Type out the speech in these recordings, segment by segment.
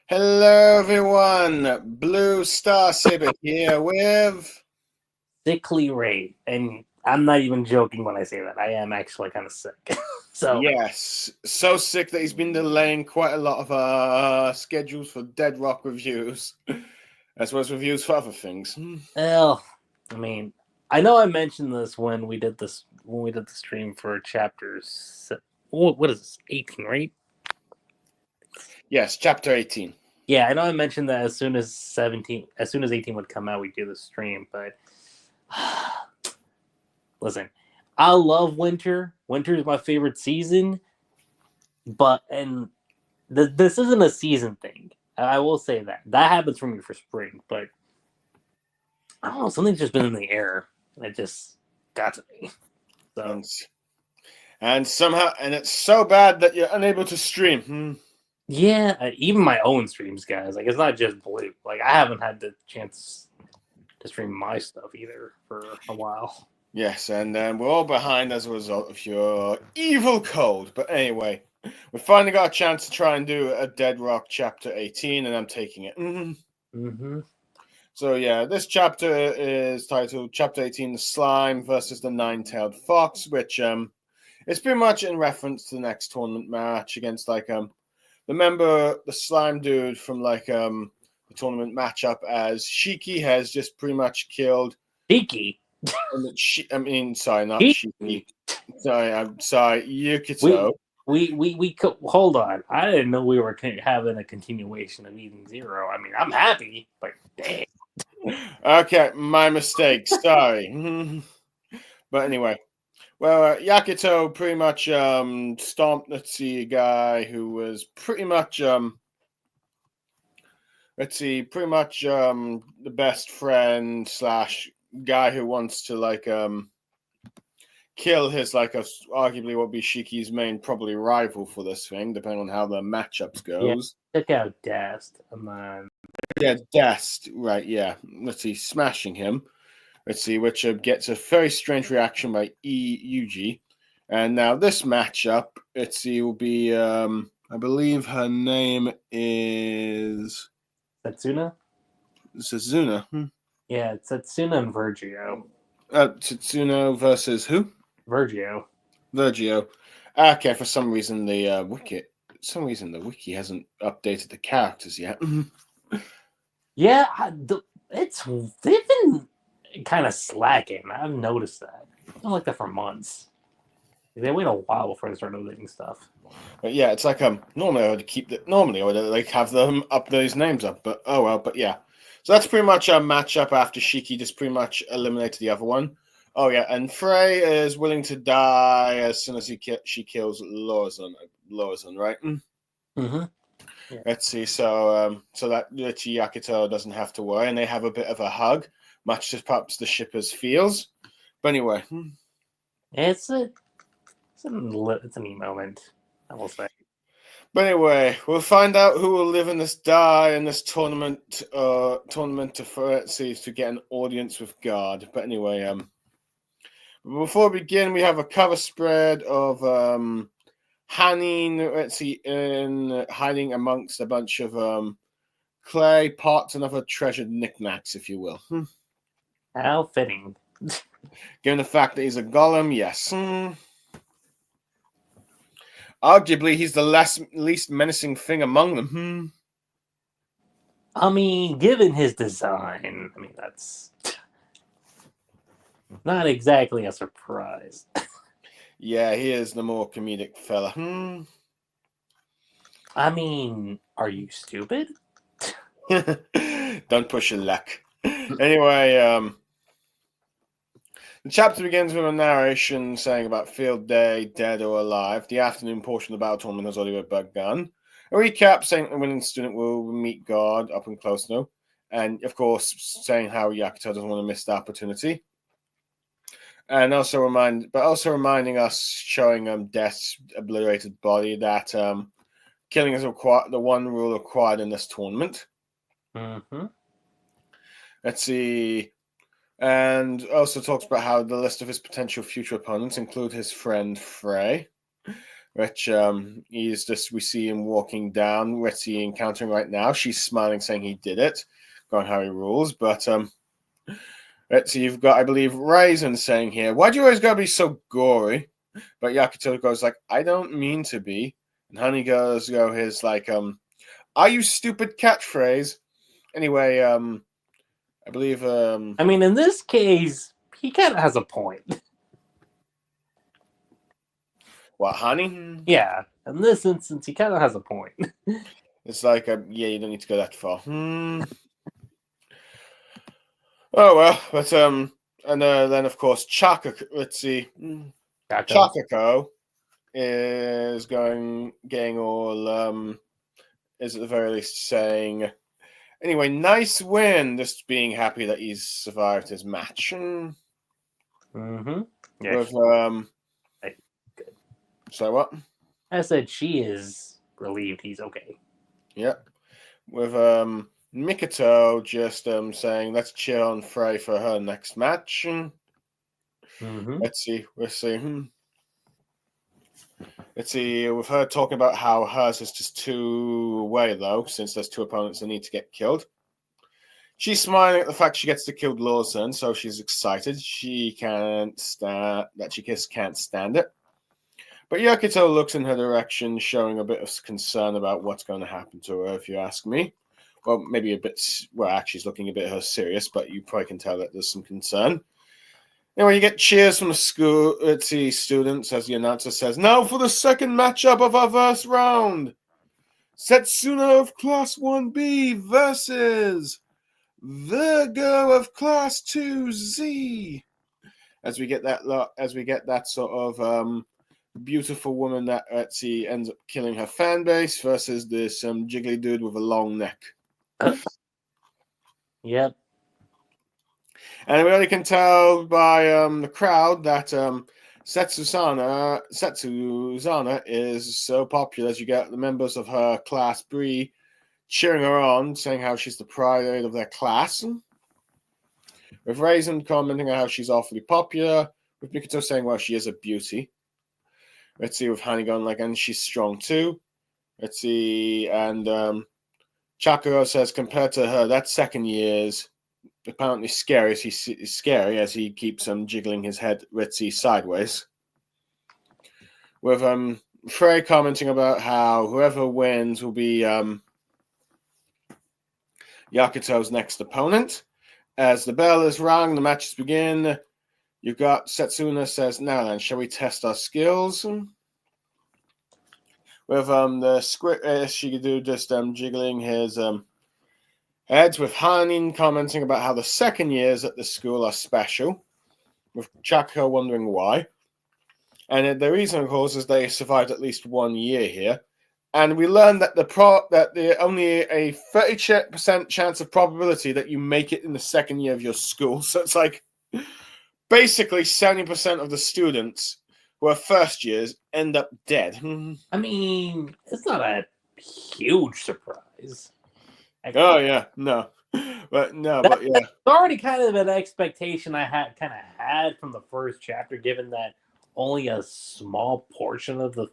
Hello, everyone. Blue Star Saber here with. Luckyrave, and I'm not even joking when I say that. I am actually kind of sick. So Yes, so sick that he's been delaying quite a lot of schedules for Dead Rock reviews, as well as reviews for other things. well, I mean, I know I mentioned this when we did the stream for chapters. What is this? 18, right? Yes, chapter 18. Yeah, I know I mentioned that as soon as 18 would come out, we'd do the stream. But listen, I love winter. Winter is my favorite season. This isn't a season thing. I will say that happens for me for spring, but I don't know, something's just been in the air, and it just got to me. So And, and somehow, and it's so bad that you're unable to stream. yeah, even my own streams, guys. Like it's not just Blue. Like I haven't had the chance to stream my stuff either for a while. Yes, and we're all behind as a result of your evil code. But anyway, we finally got a chance to try and do a Dead Rock chapter 18, and I'm taking it. Mm-hmm. So yeah, this chapter is titled Chapter 18, The Slime versus the Nine-Tailed Fox, which it's pretty much in reference to the next tournament match against the slime dude from the tournament matchup, as Shiki has just pretty much killed. Tiki. Sorry, not Shiki. Tiki. Sorry, I'm sorry, We Yukito. we hold on. I didn't know we were having a continuation of Eden Zero. I mean, I'm happy, but dang. Okay, my mistake. Sorry. But anyway, well, Yakuto pretty much stomped, let's see, a guy who was pretty much pretty much the best friend slash guy who wants to kill his arguably what would be Shiki's main probably rival for this thing, depending on how the matchups Yeah, goes. check out Dast. Come on. Yeah, Dest, right? Yeah, let's see, smashing him. Let's see, which gets a very strange reaction by Yuji. And now this matchup, let's see, will be, I believe her name is Setsuna? Suzuna. Yeah, it's Setsuna and Virgio. Tsutsuno versus who? Virgio. Virgio. Okay, for some reason the wiki hasn't updated the characters yet. Yeah, they've been kind of slacking. I've noticed that. I've been like that for months. They wait a while before they start updating stuff. But yeah, it's like normally I would have them up those names up, but oh well. But yeah, so that's pretty much a matchup after Shiki just pretty much eliminated the other one. Oh yeah, and Frey is willing to die as soon as she kills Lorazan, right? Mm-hmm. Yeah. Let's see. So that Yakuto doesn't have to worry, and they have a bit of a hug, much to perhaps the shippers feels. But anyway, It's a neat moment, I will say. But anyway, we'll find out who will live in this die in this tournament. Tournament to get an audience with God. But anyway, before we begin, we have a cover spread of Hanning. Let's see, in hiding amongst a bunch of clay pots and other treasured knickknacks, if you will. How fitting. Given the fact that he's a golem, yes. Arguably, he's the least menacing thing among them. I mean, given his design, I mean that's not exactly a surprise. Yeah, he is the more comedic fella. I mean, are you stupid? Don't push your luck. Anyway, the chapter begins with a narration saying about field day, dead or alive. The afternoon portion of the battle tournament has already begun. A recap saying the winning student will meet God up and close now. And of course, saying how Yakuto doesn't want to miss the opportunity. And also reminding us, showing Death's obliterated body, that killing is the one rule required in this tournament. Mm-hmm. Let's see. And also talks about how the list of his potential future opponents include his friend Frey. which we see him walking down, which he encountering right now. She's smiling, saying he did it, going how he rules. But let's see, you've got, I believe, Raisin saying here, why do you always gotta be so gory? But Yakuto goes like, I don't mean to be. And Honey goes his like, are you stupid catchphrase? Anyway, I believe I mean, in this case, he kind of has a point. What, Honey? Yeah, in this instance, he kind of has a point. It's like, yeah, you don't need to go that far. Oh well, but and then of course Chakako. Let's see, Chakako is getting all is at the very least saying. Anyway, nice win. Just being happy that he's survived his match. Mm-hmm. Yeah. With good. So what? I said she is relieved he's okay. Yep. With Mikoto just saying let's cheer on Frey for her next match. Mm-hmm. Let's see. Let's see. With her talking about how hers is just too away though, since there's two opponents that need to get killed. She's smiling at the fact she gets to kill Lawson, so she's excited. She can't stand that. She just can't stand it. But Yakuto looks in her direction, showing a bit of concern about what's going to happen to her, if you ask me. Well, maybe a bit. Well, actually, she's looking a bit serious, but you probably can tell that there's some concern. Anyway, you get cheers from the school. Let's see, students, as the announcer says, now for the second matchup of our first round. Setsuna of Class 1B versus Virgo of Class 2Z. As we get that sort of beautiful woman that ends up killing her fan base versus this jiggly dude with a long neck. Yep. And we already can tell by the crowd that Setsuzana is so popular as you get the members of her class Bree cheering her on, saying how she's the pride of their class. With Raisin commenting on how she's awfully popular. With Mikoto saying, well, she is a beauty. Let's see, with Hani going like, and she's strong too. Let's see, and Chakuro says, compared to her, that second year is apparently scary as he keeps jiggling his head, let's see, sideways. With Frey commenting about how whoever wins will be Yakuto's next opponent. As the bell is rung, the matches begin. You've got Setsuna says, now then, shall we test our skills? With the script, Shigeru just jiggling his heads, with Hanin commenting about how the second years at the school are special, with Chako wondering why. And the reason, of course, is they survived at least 1 year here. And we learned that the only a 30% chance of probability that you make it in the second year of your school. So it's like basically 70% of the students who are first years end up dead. I mean, it's not a huge surprise. Oh yeah, no, but yeah, it's already kind of an expectation I had from the first chapter, given that only a small portion of the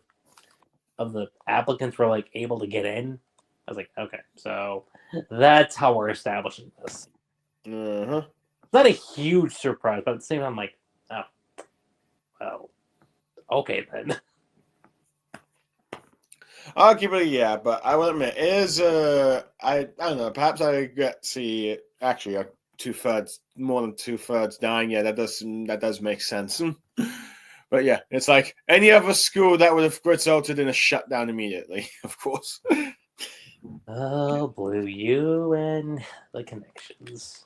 applicants were like able to get in. I was like, okay, so that's how we're establishing this. Uh-huh. It's not a huge surprise, but at the same time, I'm like, oh, well, okay then. Arguably, yeah, but I will admit, it is I don't know, perhaps I get to see actually more than 2/3 dying. Yeah, that does make sense. But yeah, it's like any other school that would have resulted in a shutdown immediately, of course. Oh, Blue, you and the connections.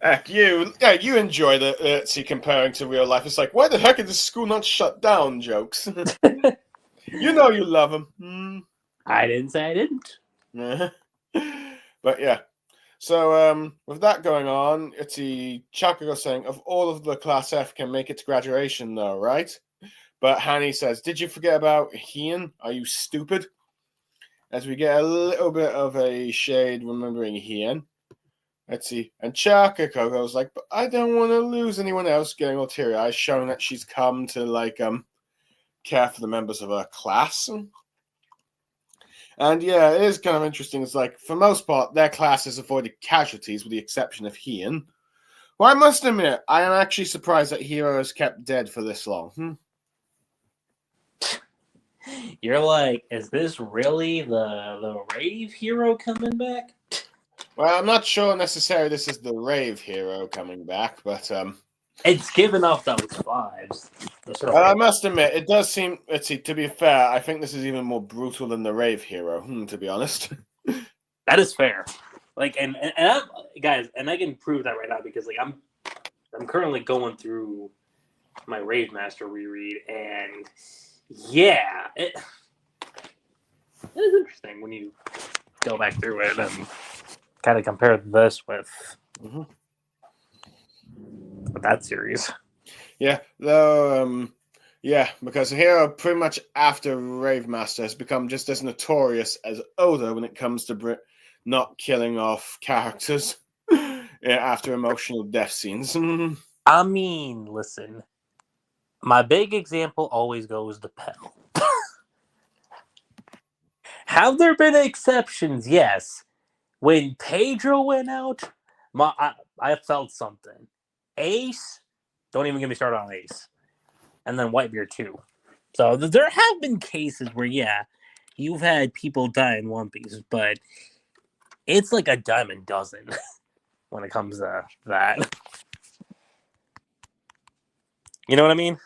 Heck, you enjoy the comparing to real life. It's like, why the heck is the school not shut down? Jokes. You know you love them. I didn't say I didn't. But yeah. So with that going on, it's the Chakago saying, of all of the Class F can make it to graduation though, right? But Hani says, did you forget about Heian? Are you stupid? As we get a little bit of a shade remembering Heian. Let's see. And Chakako goes like, but I don't want to lose anyone else, getting all teary-eyed, showing that she's come to care for the members of her class. And yeah, it is kind of interesting. It's like, for most part, their class has avoided casualties with the exception of Heian. Well, I must admit, I am actually surprised that Hero has kept dead for this long. You're like, is this really the Rave hero coming back? Well, I'm not sure necessarily this is the Rave hero coming back, but it's given off those vibes. I must admit, it does seem. Let's see. To be fair, I think this is even more brutal than the Rave hero. To be honest, that is fair. Like, and guys, and I can prove that right now because like I'm currently going through my Rave Master reread, and yeah, it is interesting when you go back through it and kind of compare this with that series. Yeah, though, because Hero pretty much after Rave Master has become just as notorious as Oda when it comes to not killing off characters after emotional death scenes. I mean, listen, my big example always goes to Pell. Have there been exceptions? Yes. When Pedro went out, I felt something. Ace, don't even get me started on Ace. And then Whitebeard too. So there have been cases where, yeah, you've had people die in One Piece, but it's like a dime a dozen when it comes to that. You know what I mean?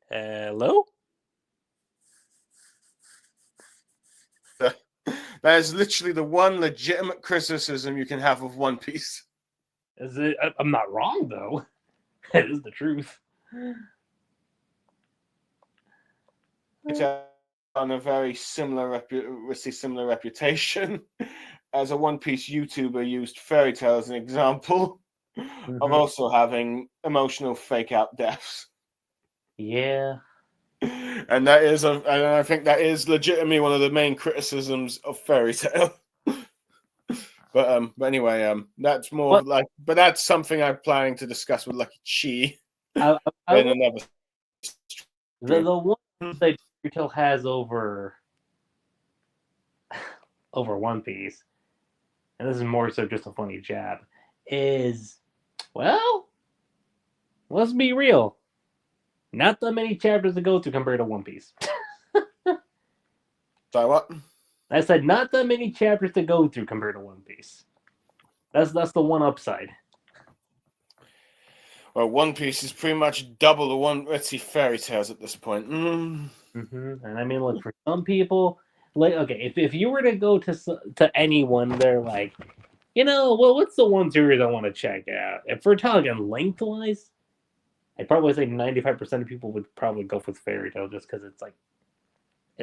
Hello? That is literally the one legitimate criticism you can have of One Piece. Is it? I'm not wrong, though. It is the truth. It's on a very similar reputation as a One Piece YouTuber used Fairy Tail as an example of also having emotional fake out deaths. Yeah. And I think that is legitimately one of the main criticisms of Fairy Tail. But anyway, that's more but that's something I'm planning to discuss with Lucky Chi in another. The one that Fairy Tail has over One Piece, and this is more so just a funny jab, is, well, let's be real. Not that many chapters to go through compared to One Piece. Sorry, what? I said not that many chapters to go through compared to One Piece. That's the one upside. Well, One Piece is pretty much double the one. Let's see, Fairy Tales at this point. And I mean, look, for some people, like, okay, if you were to go to anyone, they're like, well, what's the one series I want to check out? If we're talking lengthwise, I'd probably say 95% of people would probably go with Fairy Tail just because it's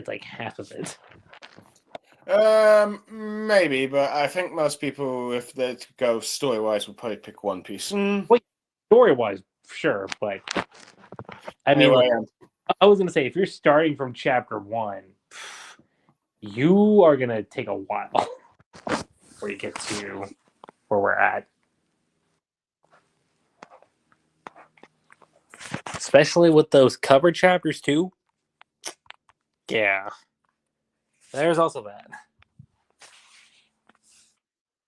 like half of it. Maybe, but I think most people, if they go story-wise, would probably pick One Piece. Wait, story-wise, sure, but I mean, anyway, I was gonna say if you're starting from chapter 1, you are gonna take a while before you get to where we're at. Especially with those cover chapters too. Yeah. There's also that.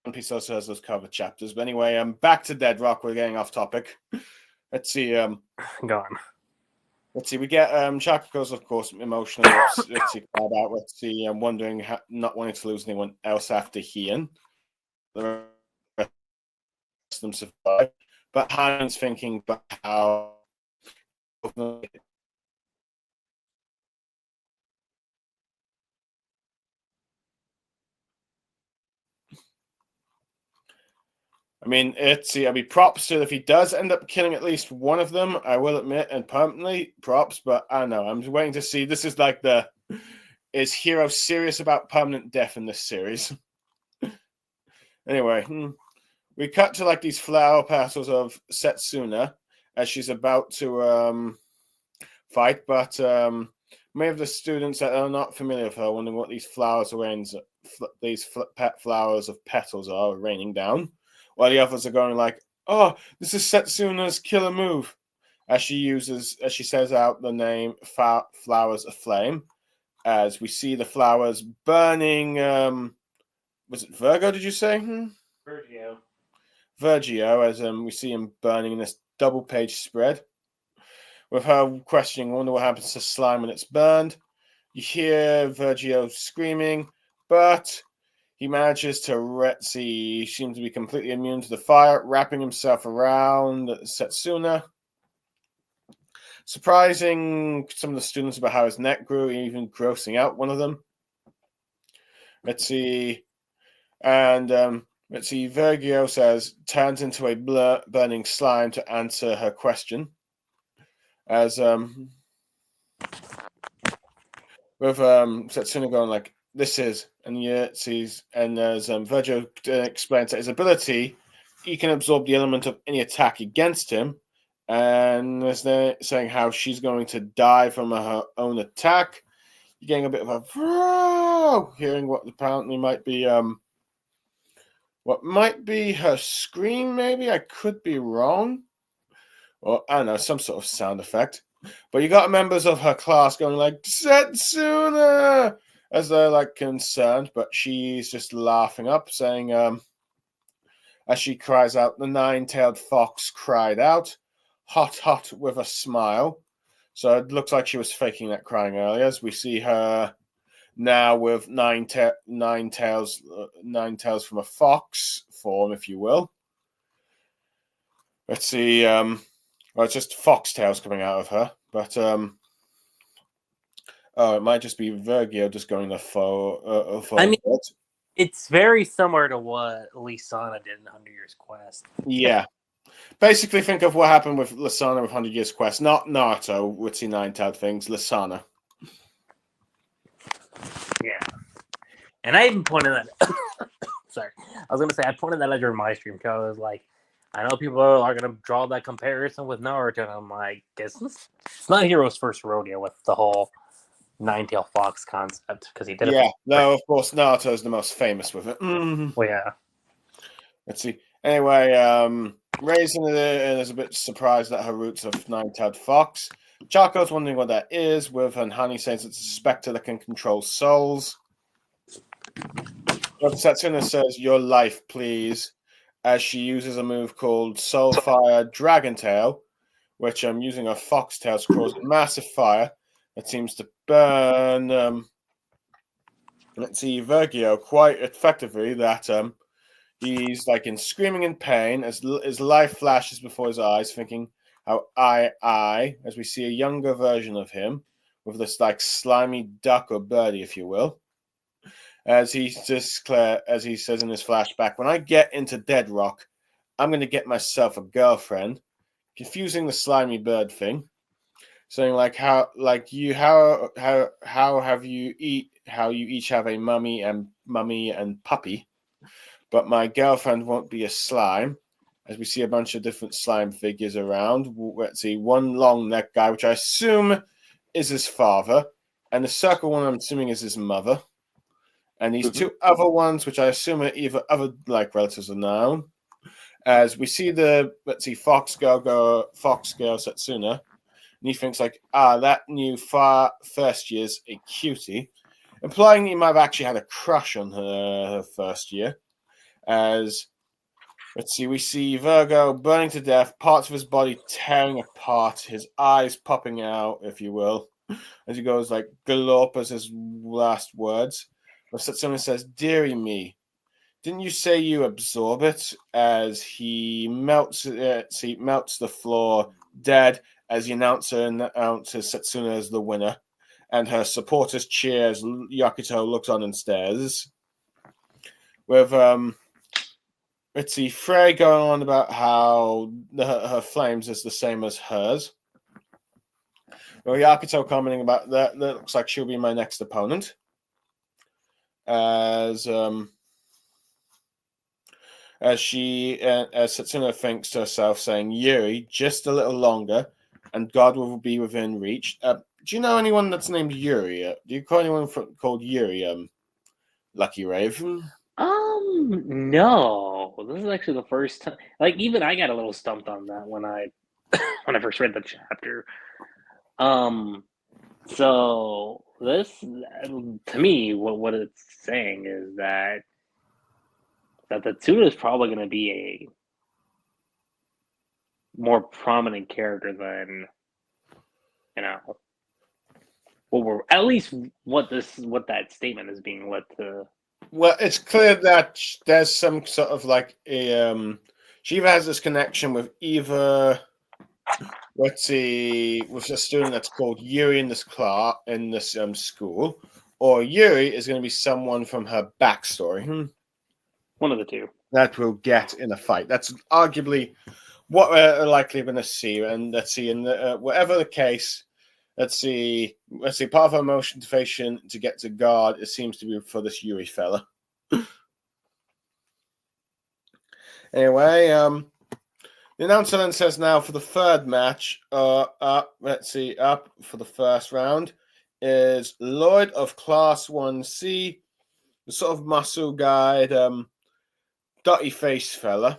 One Piece also has those cover chapters. But anyway, back to Dead Rock. We're getting off topic. Let's see. Go on. Let's see. We get Chako's, of course, emotionally. Let's see. About. Let's see. I'm wondering, not wanting to lose anyone else after Heian. The rest of them survive. But Han's thinking about how. I mean, props to if he does end up killing at least one of them, I will admit, and permanently, props, but I don't know. I'm just waiting to see. This is like is Hero serious about permanent death in this series? Anyway, we cut to like these flower petals of Setsuna as she's about to fight, but Many of the students that are not familiar with her wondering what these pet flowers of petals are raining down, while the others are going like, "Oh, this is Setsuna's killer move," as she says out the name "Flowers Aflame," as we see the flowers burning. Was it Virgo? Did you say? Virgio. Virgio, as we see him burning in this double-page spread. With her questioning, I wonder what happens to slime when it's burned. You hear Virgio screaming, but he manages to he seems to be completely immune to the fire, wrapping himself around Setsuna. Surprising some of the students about how his neck grew, even grossing out one of them. Let's see. And let's see, Virgio says, turns into a burning slime to answer her question. As with Setsuna going like, this is, and yet sees, and as Virgil explains that his ability, he can absorb the element of any attack against him, and as they're saying how she's going to die from her own attack, you're getting a bit of a hearing what apparently might be her scream. Maybe I could be wrong, or I don't know, some sort of sound effect. But you got members of her class going like, Setsuna! As they're like concerned, but she's just laughing up, saying, as she cries out, the nine-tailed fox cried out, hot with a smile. So it looks like she was faking that crying earlier, as we see her now with nine tails from a fox form, if you will. Let's see, well, it's just foxtails coming out of her, but it might just be Virgil just going the faux. I mean, it's very similar to what Lisana did in 100 Years Quest. Yeah. Basically, think of what happened with Lisana with 100 Years Quest. Not Naruto with the nine-tailed things, Lisana. Yeah. And I even pointed that... Sorry. I was going to say, I pointed that out during my stream, because I was like, I know people are going to draw that comparison with Naruto, and I'm like, it's not Hero's first rodeo with the whole nine-tailed fox concept, because he did it. Yeah, no, of course, Naruto is the most famous with it. Well, yeah. Let's see. Anyway, Raisin is a bit surprised at her roots of nine-tailed fox. Chaco's wondering what that is, with and Honey says it's a spectre that can control souls. But Setsuna says, your life, please, as she uses a move called Soulfire Dragon Tail, which I'm using a foxtail to cause a massive fire that seems to burn, let's see, Virgil quite effectively, that he's like screaming in pain as his life flashes before his eyes, thinking how as we see a younger version of him with this like slimy duck or birdie, if you will. As he says in his flashback, when I get into Dead Rock, I'm going to get myself a girlfriend. Confusing the slimy bird thing, saying like how you each have a mummy and puppy, but my girlfriend won't be a slime. As we see a bunch of different slime figures around. Let's see, one long neck guy, which I assume is his father, and the circle one I'm assuming is his mother. And these two other ones, which I assume are either other like relatives of known. As we see Fox Girl Setsuna, and he thinks like, that new first year's a cutie, implying he might have actually had a crush on her first year. As we see Virgo burning to death, parts of his body tearing apart, his eyes popping out, if you will, as he goes like glop as his last words. But Setsuna says, dearie me, didn't you say you absorb it? As he melts the floor dead, as the announcer announces Setsuna as the winner, and her supporters cheer as Yakuto looks on and stares. With let's see, Frey going on about how her flames is the same as hers. Well, Yakuto commenting about that looks like she'll be my next opponent. As Setsuna thinks to herself, saying, Yuri, just a little longer, and God will be within reach. Do you know anyone that's named Yuri? Do you call anyone called Yuri? Luckyrave? No. This is actually the first time. Like, even I got a little stumped on that when I when I first read the chapter. So this, to me, what it's saying is that the Tuna is probably going to be a more prominent character than you know what we're at least what that statement is being led to. Well, it's clear that there's some sort of like a she either has this connection with either let's see with a student that's called Yuri in this class in this school, or Yuri is going to be someone from her backstory One of the two. that will get in a fight. That's arguably what we're likely going to see. And let's see, in whatever the case, let's see. Part of her motivation to get to guard, it seems to be for this Yuri fella. Anyway, the announcer then says now for the third match, up for the first round is Lloyd of Class 1C, the sort of muscle guide, dotty face fella,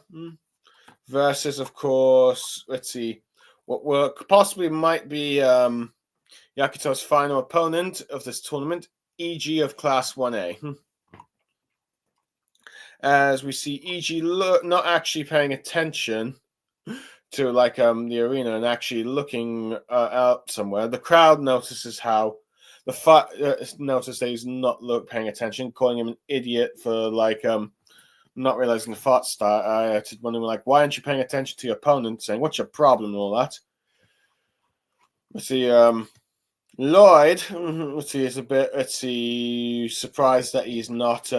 versus, of course, let's see, what work possibly might be Yakuto's final opponent of this tournament, EG of Class 1A. As we see EG not actually paying attention to like the arena and actually looking out somewhere. The crowd notices how the fight notice that he's not paying attention, calling him an idiot for like not realizing the fight start. I wondering like, why aren't you paying attention to your opponent? Saying, what's your problem and all that. Let's see, Lloyd, is a bit, surprised that he's not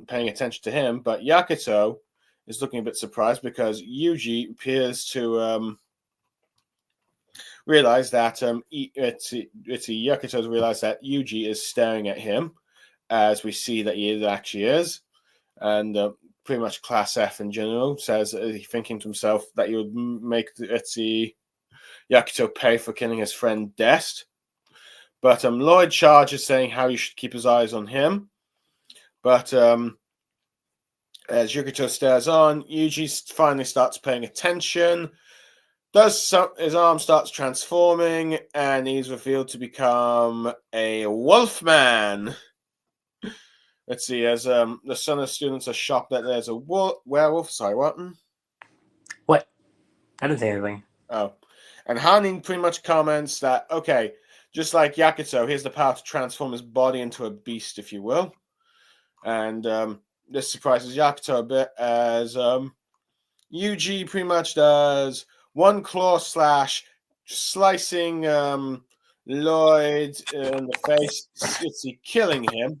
paying attention to him, but Yakuto is looking a bit surprised because Yuji appears to realize that Yakuto's realized that Yuji is staring at him, as we see that he actually is, and pretty much Class F in general says thinking to himself that he would make Yakuto pay for killing his friend Dest. But Lloyd charges, saying how you should keep his eyes on him. But as Yakuto stares on, Yuji finally starts paying attention. His arm starts transforming, and he's revealed to become a wolfman. Let's see, as the son of students are shocked that there's a werewolf. Sorry, what? What? I didn't say anything. Oh. And Hanin pretty much comments that, okay, just like Yakuto, he has the power to transform his body into a beast, if you will. And this surprises Yakuto a bit, as Yuji pretty much does one claw slash, slicing Lloyd in the face, killing him.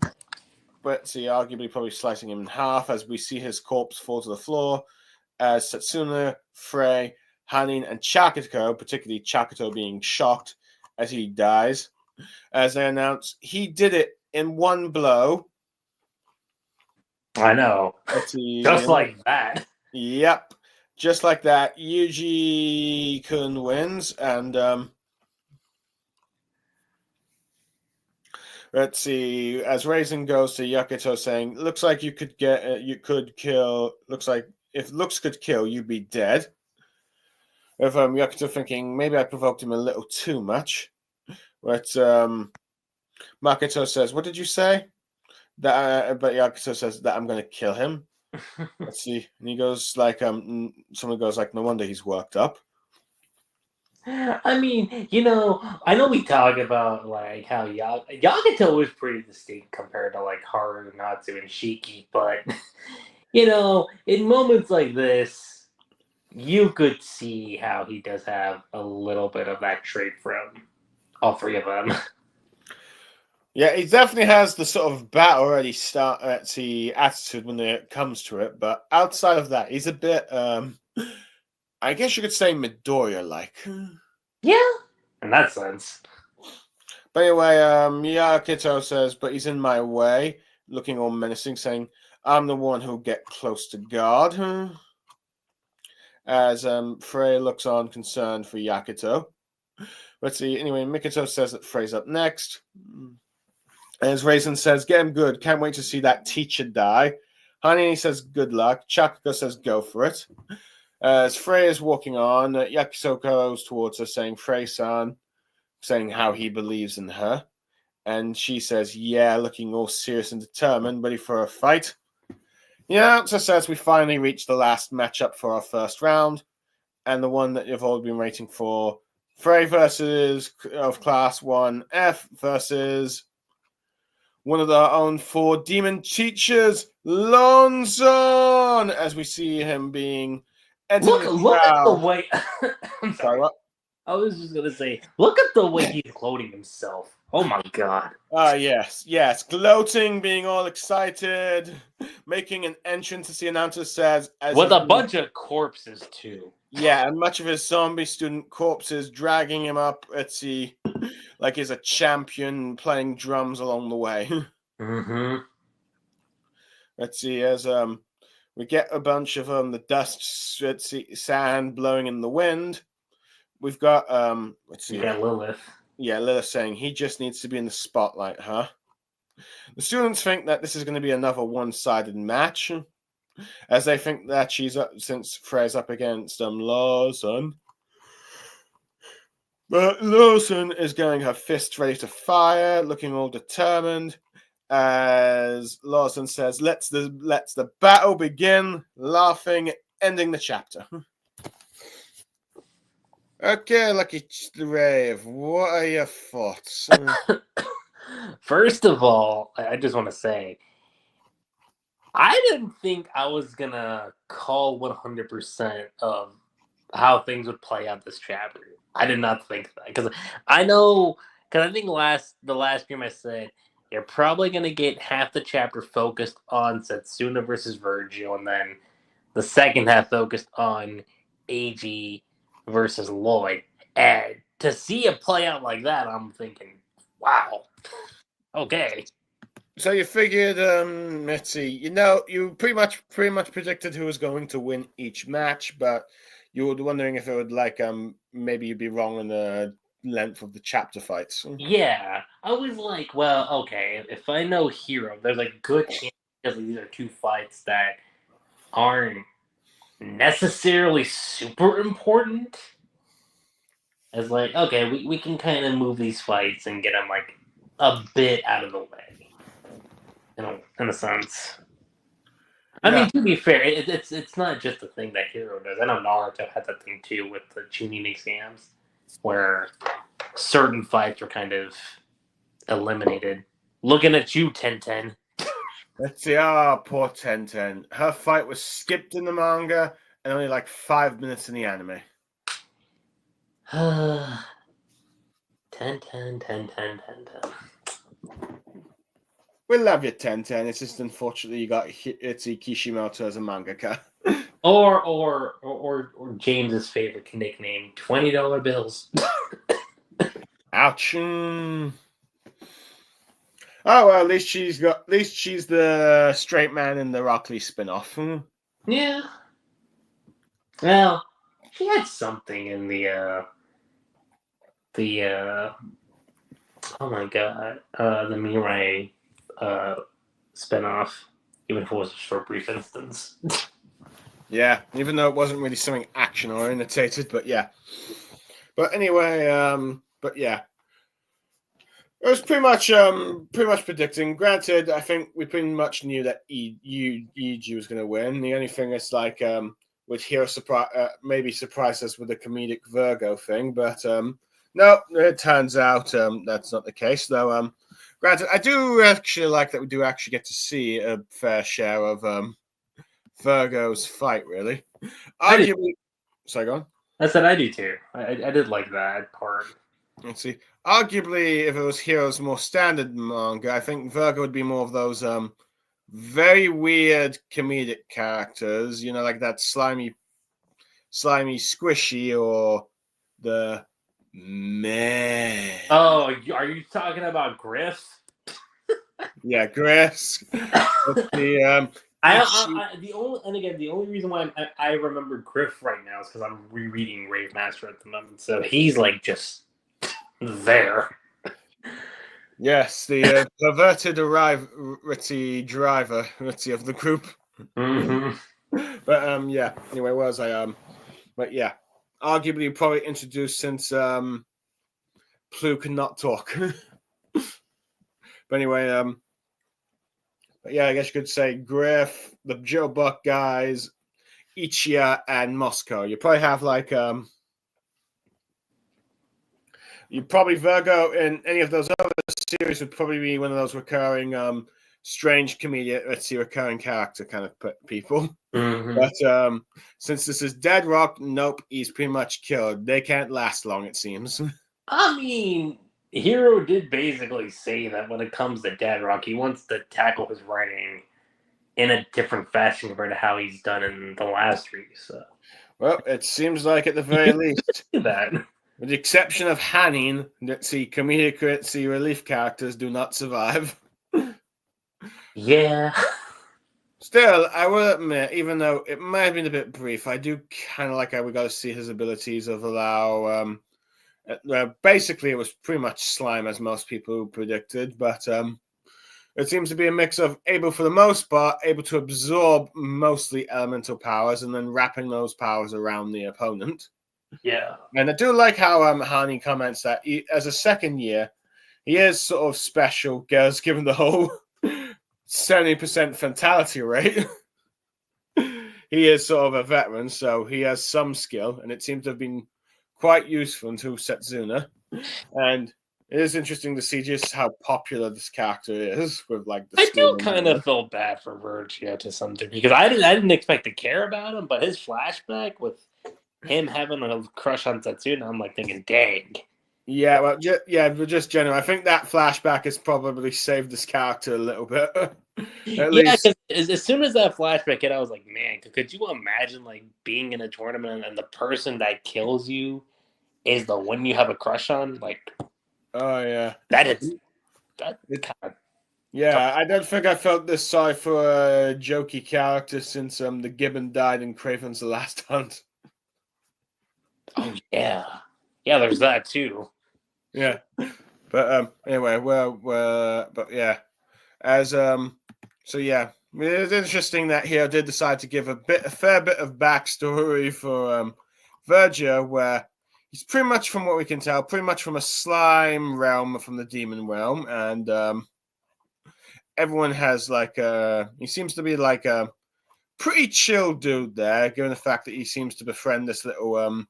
But arguably probably slicing him in half, as we see his corpse fall to the floor, as Satsuna, Frey, Hanin, and Chakito, particularly Chakito being shocked as he dies, as they announce he did it in one blow. I know. Just like that. Yep. Just like that, Yuji-kun wins, and let's see, as Raisin goes to Yakuto saying, looks like you could kill, looks like if looks could kill, you'd be dead. With Yakuto thinking, maybe I provoked him a little too much. But Makoto says, what did you say? But Yakuto says that I'm going to kill him. Let's see. And he goes like, someone goes like, no wonder he's worked up. I mean, I know we talk about like how Yagato was pretty distinct compared to like Haru, Natsu, and Shiki, but in moments like this, you could see how he does have a little bit of that trait from all three of them. Yeah, he definitely has the sort of battle already start at the attitude when it comes to it, but outside of that, he's a bit I guess you could say Midoriya-like. Yeah, in that sense. But anyway, Yakuto says, but he's in my way, looking all menacing, saying, I'm the one who'll get close to God. As Frey looks on, concerned for Yakuto. Let's see. Anyway, Mikoto says that Frey's up next. As Raisin says, get him good. Can't wait to see that teacher die. Hanini says, good luck. Chakako says, go for it. As Frey is walking on, Yakusoko goes towards her, saying, Frey-san, saying how he believes in her. And she says, yeah, looking all serious and determined, ready for a fight. The announcer says we finally reached the last matchup for our first round, and the one that you've all been waiting for. Frey versus of Class 1F versus one of our own 4 demon teachers, Lonson, as we see him being Look at the way. I'm sorry. What? I was just gonna say, look at the way he's gloating himself. Oh my god. Yes, gloating, being all excited, making an entrance, as the announcer says, with a bunch of corpses too. Yeah, and much of his zombie student corpses dragging him up. Let's see, like he's a champion playing drums along the way. Mm-hmm. Let's see, as we get a bunch of the dust, let's see, sand blowing in the wind. We've got let's see. We got Lilith. Yeah, Lilith saying he just needs to be in the spotlight, huh? The students think that this is going to be another one-sided match, as they think that she's up since Frey's up against Lawson. But Lawson is getting her fists ready to fire, looking all determined. As Lawson says, "Let's the battle begin," laughing, ending the chapter. Okay, Luckyrave, what are your thoughts? First of all, I just want to say, I didn't think I was gonna call 100% of how things would play out this chapter. I did not think that, because I think the last stream I said you're probably gonna get half the chapter focused on Setsuna versus Virgil, and then the second half focused on AG versus Lloyd. And to see it play out like that, I'm thinking, wow, okay. So you figured, let's see, you pretty much predicted who was going to win each match, but you were wondering if it would maybe you'd be wrong on the length of the chapter fights. Yeah, I was like, well, okay, if I know Hero, there's a good chance because these are 2 fights that aren't necessarily super important. As okay, we can kind of move these fights and get them a bit out of the way, in a sense. I mean, to be fair, it's not just a thing that Hero does. I know Naruto had that thing too with the Chunin exams, where certain fights were kind of eliminated. Looking at you, Tenten. Let's see. Poor Tenten. Her fight was skipped in the manga and only 5 minutes in the anime. Ten. We love you, Tenten. It's just unfortunately you got Itzy Kishimoto as a mangaka. or James's favorite nickname, $20 bills. Ouch. Oh well, at least she's the straight man in the Rock Lee spin-off. Yeah. Well, she had something in the oh my god, the Mirai spinoff, even if it was for a brief instance. Yeah, even though it wasn't really something action orientated, but yeah. But anyway, but yeah. It was pretty much predicting. Granted, I think we pretty much knew that EG was going to win. The only thing is would Hero maybe surprise us with a comedic Virgo thing, but no, it turns out that's not the case. Though, granted, I do actually like that we do actually get to see a fair share of Virgo's fight. Really, arguably. Sorry, go on. I said I do too. I did like that part. Let's see. Arguably, if it was Hero's more standard manga, I think Virgo would be more of those very weird comedic characters, like that slimy squishy or the meh. Oh, are you talking about Griff? Yeah, Griff. The only reason why I remember Griff right now is because I'm rereading Rave Master at the moment. So he's just there. Yes, the perverted Ritzy driver Ritzy of the group. Mm-hmm. But yeah. Anyway, where was I? But yeah, arguably probably introduced since Plu cannot talk. But anyway, but yeah, I guess you could say Griff, the Joe Buck guys, Ichia, and Moscow. You probably have like you probably Virgo in any of those other series would probably be one of those recurring strange comedian, let's see, recurring character kind of people. Mm-hmm. But since this is Dead Rock, nope, he's pretty much killed. They can't last long, it seems. I mean, Hero did basically say that when it comes to Dead Rock, he wants to tackle his writing in a different fashion compared to how he's done in the last three. So, Well, it seems like at the very least, that. with the exception of Hanning, that the comedic relief characters do not survive. Yeah. Still, I will admit, even though it might have been a bit brief, I do kind of like how we got to see his abilities of allow. Basically, it was pretty much slime, as most people predicted, but it seems to be a mix of able, for the most part, able to absorb mostly elemental powers and then wrapping those powers around the opponent. Yeah. And I do like how Hani comments that as a second year, he is sort of special, given the whole 70% fatality rate. He is sort of a veteran, so he has some skill, and it seems to have been quite useful until Setsuna. And it is interesting to see just how popular this character is with like the I school. do kind of feel bad for Virgil to some degree because I didn't expect to care about him, but his flashback with him having a crush on Setsuna, I'm like thinking, dang. Yeah, well, but just general. I think that flashback has probably saved this character a little bit. At Yeah, least, because as soon as that flashback hit, I was like, man, could you imagine like being in a tournament and the person that kills you is the one you have a crush on? Like, oh yeah, that kind of. yeah. I don't think I felt this sorry for a jokey character since the Gibbon died in Craven's The Last Hunt. Oh yeah, yeah. There's that too. Yeah, but anyway, but yeah, as so yeah, it's interesting that Hero did decide to give a fair bit of backstory for Verger, where he's pretty much, from what we can tell, pretty much from a slime realm, from the demon realm, and everyone has like he seems to be like a pretty chill dude there, given the fact that he seems to befriend this little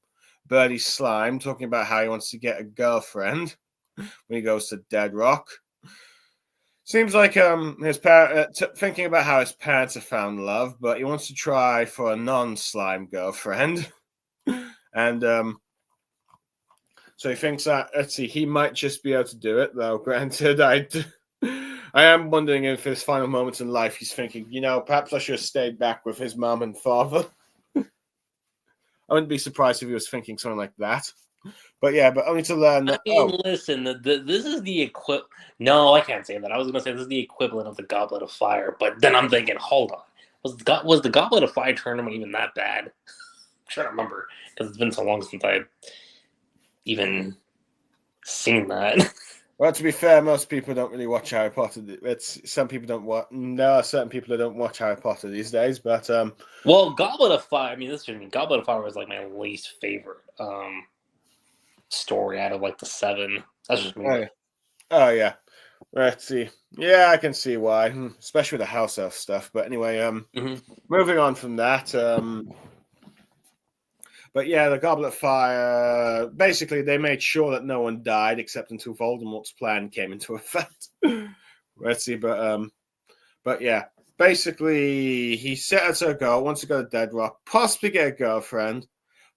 birdie slime, talking about how he wants to get a girlfriend when he goes to Dead Rock. Seems like his thinking about how his parents have found love, but he wants to try for a non-slime girlfriend, and so he thinks that, let's see, he might just be able to do it. Though, granted, I am wondering if his final moments in life he's thinking, perhaps I should have stayed back with his mom and father. I wouldn't be surprised if he was thinking something like that. But yeah, but only to learn that. I mean, listen, this is the equivalent. No, I can't say that. I was going to say this is the equivalent of the Goblet of Fire, but then I'm thinking, hold on, was the Goblet of Fire tournament even that bad? I'm trying to remember because it's been so long since I've even seen that. Well, to be fair, most people don't really watch Harry Potter. Some people don't watch. There are certain people that don't watch Harry Potter these days, but well, Goblet of Fire. I mean, Goblet of Fire was like my least favorite story out of like the 7. That's just me. Oh yeah. Let's see. Yeah, I can see why, especially with the house elf stuff. But anyway, moving on from that. But yeah, the Goblet of Fire. Basically, they made sure that no one died except until Voldemort's plan came into effect. Let's see, but yeah, basically, he set a goal, wants to go to Dead Rock, possibly get a girlfriend,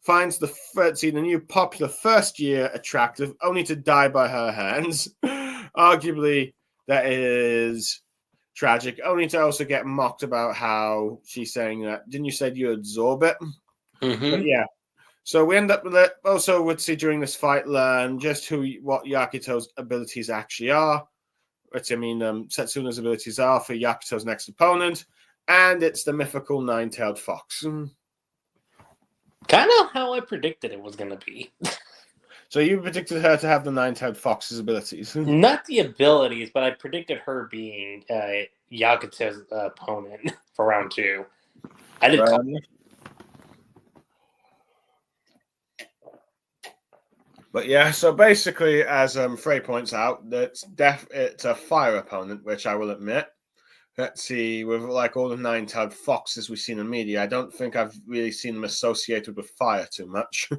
finds the new popular first year attractive, only to die by her hands. Arguably, that is tragic, only to also get mocked about how she's saying that. Didn't you say you absorb it? Mm-hmm. But yeah. So we end up also would see during this fight learn just what Yakuto's abilities actually are. Which I mean, Setsuna's abilities are for Yakuto's next opponent, and it's the mythical nine-tailed fox. Kind of how I predicted it was going to be. So you predicted her to have the nine-tailed fox's abilities. Not the abilities, but I predicted her being Yakuta's opponent for round 2. I did. But yeah, so basically, as Frey points out, it's a fire opponent, which I will admit. Let's see, with like all the nine-tailed foxes we've seen in media, I don't think I've really seen them associated with fire too much.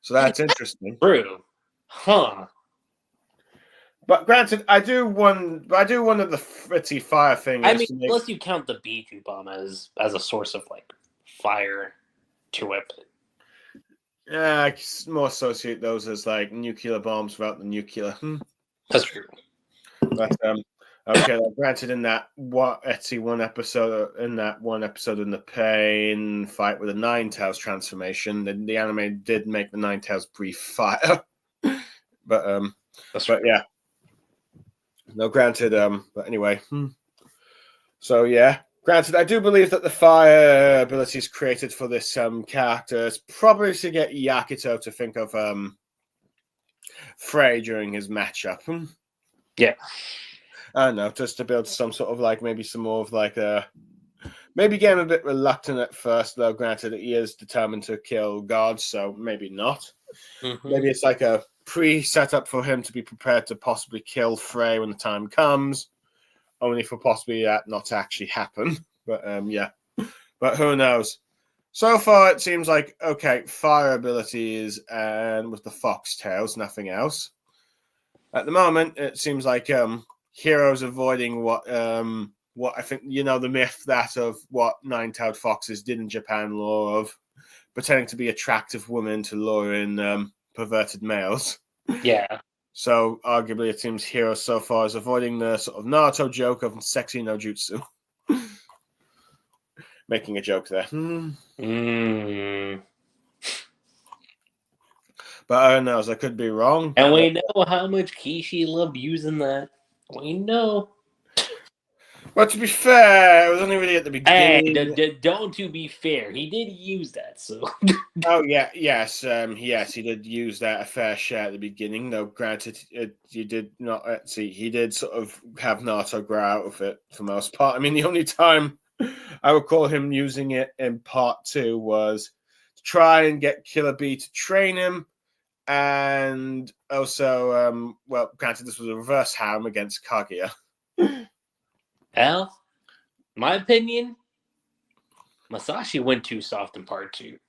So that's interesting. True. Huh. But granted, I do wonder the fritzy fire thing. I mean, unless you count the Biju bomb as a source of like fire to it. Yeah, I more associate those as like nuclear bombs without the nuclear. That's true. But okay, granted, in that one episode in the pain fight with the Ninetales transformation, the anime did make the Ninetales breathe fire. But yeah. No, granted, but anyway. So yeah. Granted, I do believe that the fire abilities created for this character is probably to get Yakuto to think of Frey during his matchup. Yeah. I don't know, just to build some sort of like maybe some more of like maybe get him a bit reluctant at first, though granted he is determined to kill gods, so maybe not. Mm-hmm. Maybe it's like a pre-setup for him to be prepared to possibly kill Frey when the time comes. Only for possibly that not to actually happen. But yeah. But who knows? So far it seems like okay, fire abilities and with the foxtails, nothing else. At the moment, it seems like heroes avoiding what I think the myth that of what nine-tailed foxes did in Japan lore of pretending to be attractive women to lure in perverted males. Yeah. So, arguably, it seems Hero so far is avoiding the sort of Naruto joke of sexy no jutsu. Making a joke there. But I don't know, I could be wrong. And we know how much Kishi loved using that. We know. Well, to be fair, it was only really at the beginning. Hey, don't to be fair. He did use that, so. Oh, yeah, yes, he did use that a fair share at the beginning, though granted, he did not, he did sort of have Naruto grow out of it for the most part. I mean, the only time I recall him using it in part 2 was to try and get Killer Bee to train him, and also, well, granted, this was a reverse harem against Kaguya. Well, my opinion, Masashi went too soft in part 2.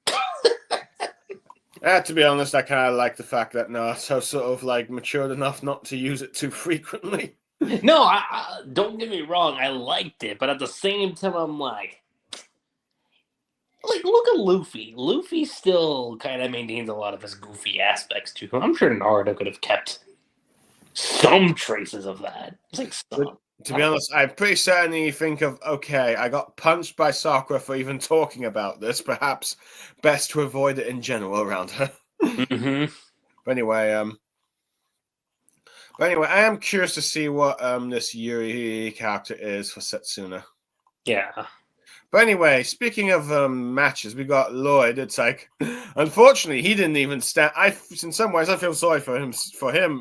To be honest, I kind of like the fact that Naruto sort of like matured enough not to use it too frequently. No, I don't get me wrong, I liked it, but at the same time, I'm like, look at Luffy. Luffy still kind of maintains a lot of his goofy aspects to him. I'm sure Naruto could have kept some traces of that. It's like some. To be honest, I pretty certainly think of, okay, I got punched by Sakura for even talking about this. Perhaps best to avoid it in general around her. Mm-hmm. But anyway, I am curious to see what this Yuri character is for Setsuna. Yeah. But anyway, speaking of matches, we got Lloyd. It's like, unfortunately, he didn't even stand. In some ways, I feel sorry for him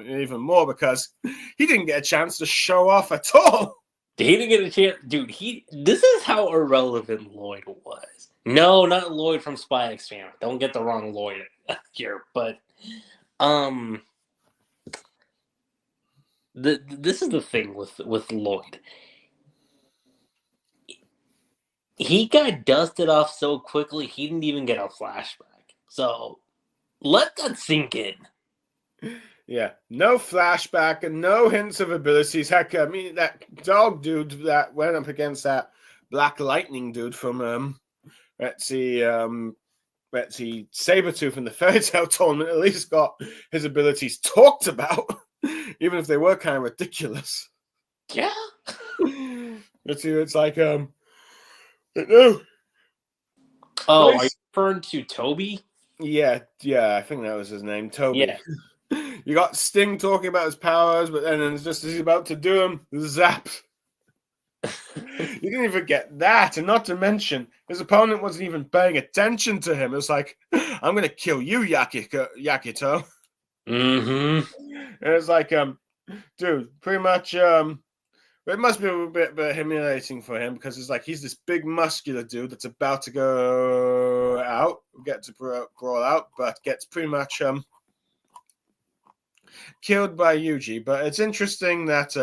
even more because he didn't get a chance to show off at all. He didn't get a chance, dude. This is how irrelevant Lloyd was. No, not Lloyd from Spy X Family. Don't get the wrong Lloyd here, but this is the thing with Lloyd. He got dusted off so quickly, he didn't even get a flashback. So, let that sink in. Yeah, no flashback and no hints of abilities. Heck, I mean, that dog dude that went up against that Black Lightning dude from, Sabretooth in the Fairy Tail tournament at least got his abilities talked about, even if they were kind of ridiculous. Yeah. It's like, no. Oh, are you referring to Toby? Yeah, I think that was his name, Toby. Yeah. You got Sting talking about his powers, but then it's just as he's about to do them, zap. You didn't even get that, and not to mention his opponent wasn't even paying attention to him. It was like, "I'm gonna kill you, Yakito." It was like, dude, pretty much, it must be a bit humiliating for him because it's like he's this big muscular dude that's about to go out, get to brawl out, but gets pretty much killed by Yuji. But it's interesting that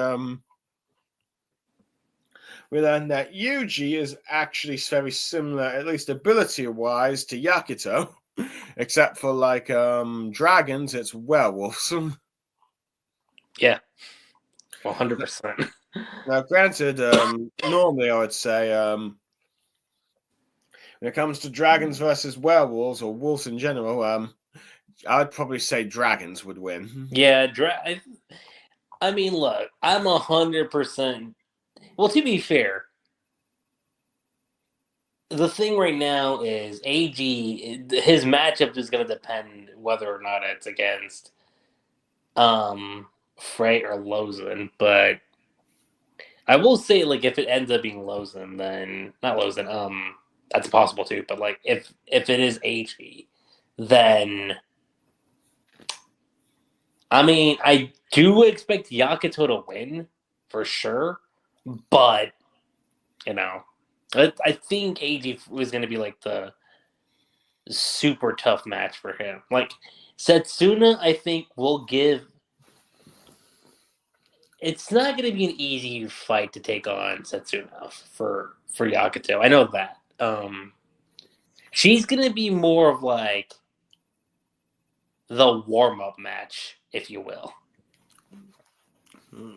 we learn that Yuji is actually very similar, at least ability-wise, to Yakito, except for like dragons, it's werewolves. Yeah, 100%. Now, granted, normally I would say when it comes to dragons versus werewolves or wolves in general, I'd probably say dragons would win. Yeah, I mean, look, I'm 100%. Well, to be fair, the thing right now is AG. His matchup is going to depend whether or not it's against Frey or Lozen. But I will say, like, if it ends up being Lozen, then not Lozen. That's possible too. But like, if it is AG, then I mean, I do expect Yakuto to win for sure, but you know, I think AG was going to be like the super tough match for him. Like Setsuna, I think will give. It's not going to be an easy fight to take on Setsuna for Yakuto. I know that. She's going to be more of like the warm up match, if you will.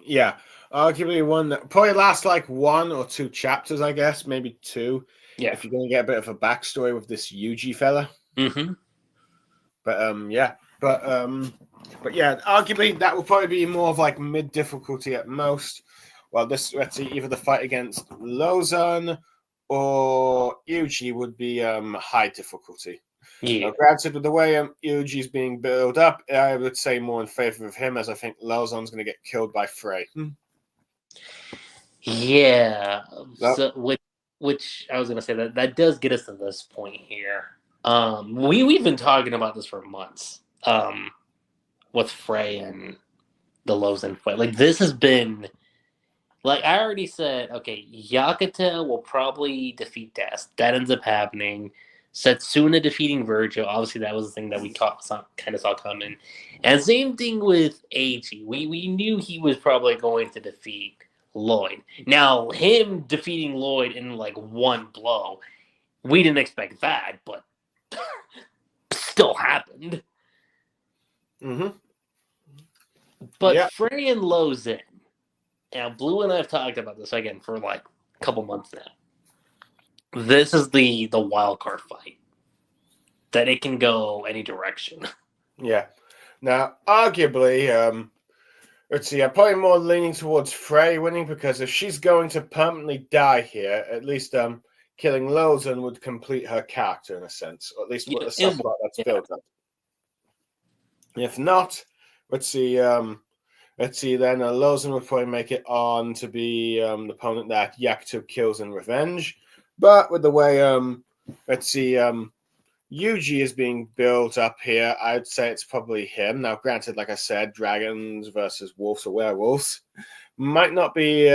Yeah, arguably one that probably lasts like 1 or 2 chapters, I guess, maybe 2. Yeah. If you're going to get a bit of a backstory with this Yuji fella. Mm-hmm. But yeah. But yeah, arguably that will probably be more of like mid difficulty at most. Well, let's see, either the fight against Lozan or Yuji would be high difficulty. Yeah. Granted, with the way Yuji's being built up, I would say more in favor of him, as I think Lozan's going to get killed by Frey. Yeah. So which I was going to say that does get us to this point here. We've been talking about this for months. With Frey and the Lozan fight. Like this has been, like I already said, okay, Yakuta will probably defeat Death. That ends up happening. Setsuna defeating Virgil. Obviously, that was the thing that we kind of saw coming. And same thing with AG. We knew he was probably going to defeat Lloyd. Now, him defeating Lloyd in like one blow, we didn't expect that, but still happened. Mm-hmm. But yeah. Frey and Lozan, now Blue and I have talked about this again for like a couple months now. This is the wild card fight. That it can go any direction. Yeah. Now, arguably, let's see, I'm probably more leaning towards Frey winning because if she's going to permanently die here, at least killing Lozan would complete her character in a sense, or at least what the subplot that's built up. If not, let's see, then Lozan would probably make it on to be the opponent that Yakuto kills in revenge. But with the way, let's see, Yuji is being built up here, I'd say it's probably him. Now, granted, like I said, dragons versus wolves or werewolves might not be,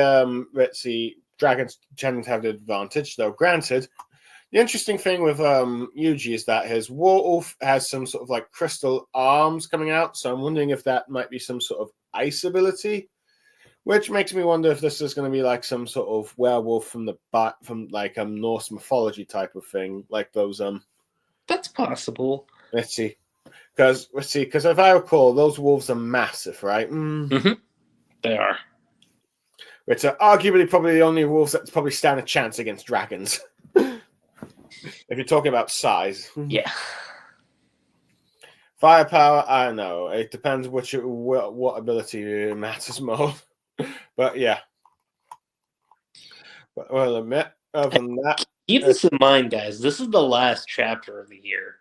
let's see, dragons tending to have the advantage, though granted, the interesting thing with Yuji is that his wolf has some sort of like crystal arms coming out, so I'm wondering if that might be some sort of ice ability, which makes me wonder if this is going to be like some sort of werewolf from like Norse mythology type of thing, like those That's possible. Let's see, because if I recall, those wolves are massive, right? Mm-hmm. They are. It's arguably probably the only wolves that probably stand a chance against dragons. If you're talking about size. Yeah. Firepower, I don't know. It depends what ability matters more. But yeah. But I'll admit, other than that. Keep this in mind, guys. This is the last chapter of the year.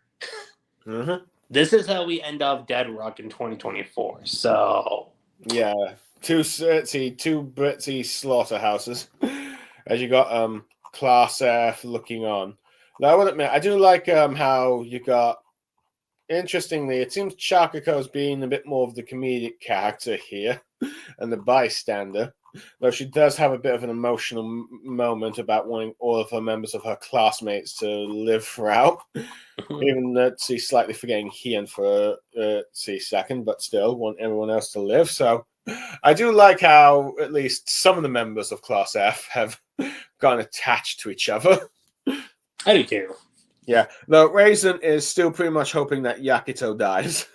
Mm-hmm. This is how we end off Dead Rock in 2024. So yeah, two Britsy slaughterhouses. as you got Class F looking on. Now I will admit, I do like how you got. Interestingly, it seems Chakako's being a bit more of the comedic character here and the bystander, though she does have a bit of an emotional moment about wanting all of her members of her classmates to live throughout. Even slightly forgetting Heian for a second, but still want everyone else to live. So I do like how at least some of the members of Class F have gotten attached to each other. I do too. Yeah, though Raisin is still pretty much hoping that Yakito dies.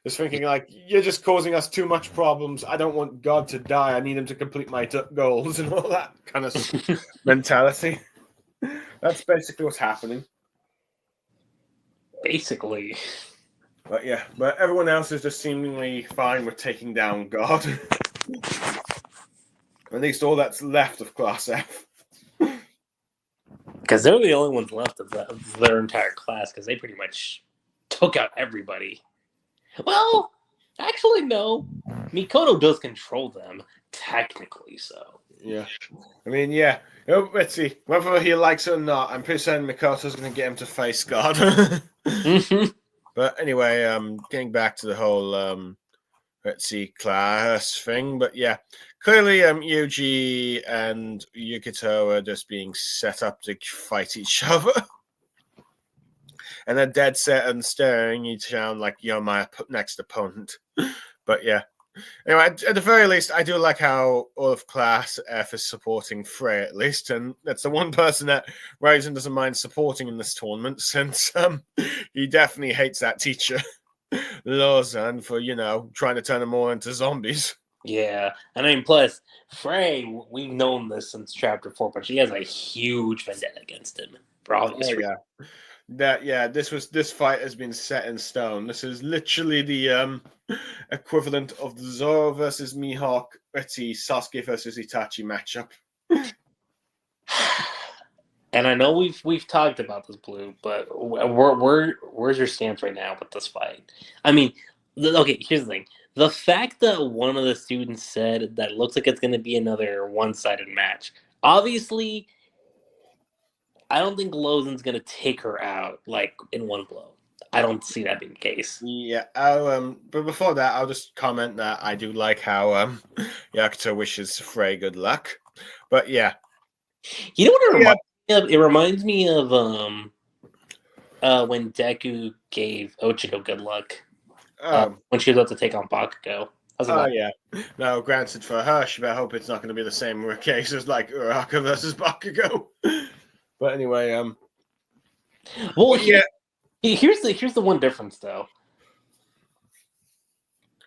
Just thinking like, you're just causing us too much problems. I don't want God to die. I need him to complete my goals and all that kind of mentality. That's basically what's happening. Basically. But everyone else is just seemingly fine with taking down God. At least all that's left of Class F. Because they're the only ones left of their entire class, because they pretty much took out everybody. Well, actually, no. Mikoto does control them, technically so. Yeah. I mean, yeah. Let's see. Whether he likes it or not, I'm pretty certain Mikoto's going to get him to face God. But anyway, getting back to the whole, class thing. But yeah, clearly Yuji and Yukito are just being set up to fight each other. And they're dead set and staring each down like you're my next opponent. But yeah. Anyway, at the very least, I do like how all of Class F is supporting Frey at least, and that's the one person that Raisin doesn't mind supporting in this tournament, since he definitely hates that teacher, Lawson, for trying to turn them all into zombies. Yeah, I mean, plus Frey, we've known this since Chapter 4, but she has a huge vendetta against him for obvious reasons. This fight has been set in stone. This is literally the equivalent of the Zoro versus Mihawk, Sasuke versus Itachi matchup. And I know we've talked about this, Blue, but where's your stance right now with this fight? I mean, okay, here's the thing. The fact that one of the students said that looks like it's going to be another one-sided match, obviously, I don't think Lozen's going to take her out, like, in one blow. I don't see that being the case. Yeah, but before that, I'll just comment that I do like how Yakuto wishes Frey good luck. But yeah. You know what it reminds me of? It reminds me of when Deku gave Ochiko good luck. When she was about to take on Bakugo. Yeah. Now, granted, for her, I hope it's not going to be the same case as like Uraka versus Bakugo. But anyway, well, yeah. Here's the one difference, though.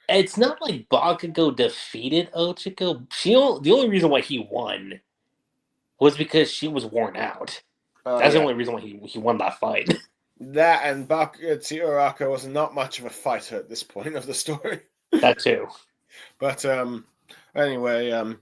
It's not like Bakugo defeated Ochiko. The only reason why he won was because she was worn out. That's the only reason why he won that fight. That and Uraka was not much of a fighter at this point of the story. That too. But anyway,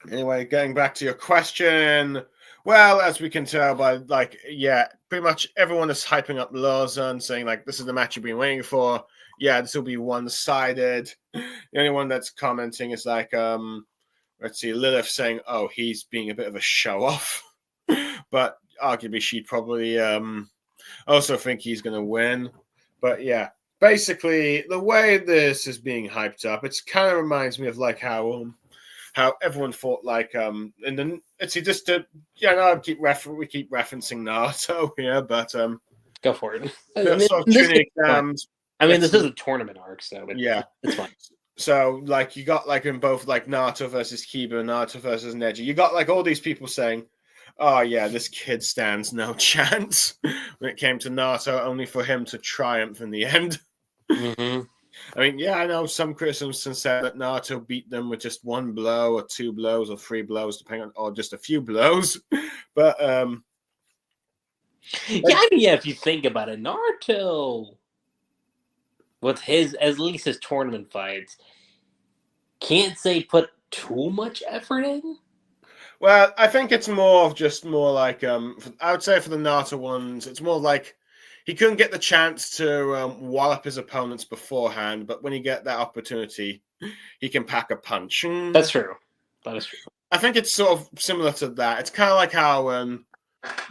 getting back to your question. Well, as we can tell by pretty much everyone is hyping up Lawson, saying like this is the match you've been waiting for. Yeah, this will be one-sided. The only one that's commenting is like Lilith saying, "Oh, he's being a bit of a show-off," but arguably she'd probably also think he's going to win. But yeah, basically the way this is being hyped up, it kind of reminds me of like how everyone thought like and then we keep referencing Naruto here, but go for it. I mean, this is a tournament arc, so it's fine. So like you got like in both like Naruto versus Kiba, Naruto versus Neji, you got like all these people saying, "Oh yeah, this kid stands no chance." When it came to Naruto, only for him to triumph in the end. Mm-hmm. I mean, yeah, I know some criticisms said that Naruto beat them with just one blow or two blows or three blows, depending on, or just a few blows. But if you think about it, Naruto, with at least his tournament fights, can't say put too much effort in. Well, I think it's more like I would say for the Naruto ones, it's more like he couldn't get the chance to wallop his opponents beforehand, but when he get that opportunity, he can pack a punch. That's true. That is true. I think it's sort of similar to that. It's kind of like how,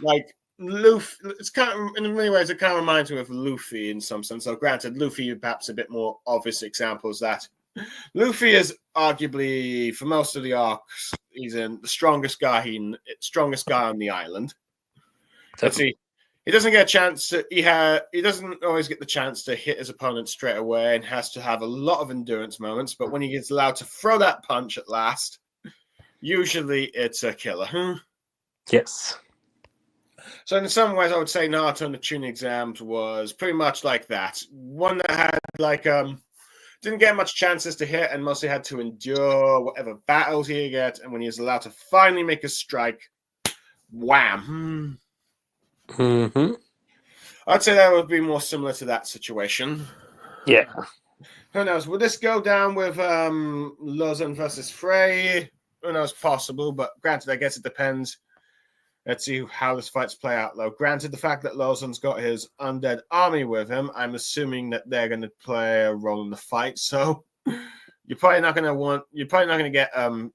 like Luffy. It's kind of, in many ways, it kind of reminds me of Luffy in some sense. So, granted, Luffy perhaps a bit more obvious examples that Luffy is arguably, for most of the arcs, he's the strongest guy on the island. Let's see. He doesn't get a chance to. He doesn't always get the chance to hit his opponent straight away, and has to have a lot of endurance moments. But when he gets allowed to throw that punch at last, usually it's a killer. Yes. So in some ways, I would say Naruto and the Chunin exams was pretty much like that. One that had didn't get much chances to hit, and mostly had to endure whatever battles he get. And when he was allowed to finally make a strike, wham! Mm-hmm. I'd say that would be more similar to that situation. Yeah. Who knows? Would this go down with Lawson versus Frey? Who knows? Possible, but granted, I guess it depends. Let's see how this fight's play out, though. Granted, the fact that Lawson's got his undead army with him, I'm assuming that they're going to play a role in the fight. So you're probably not going to get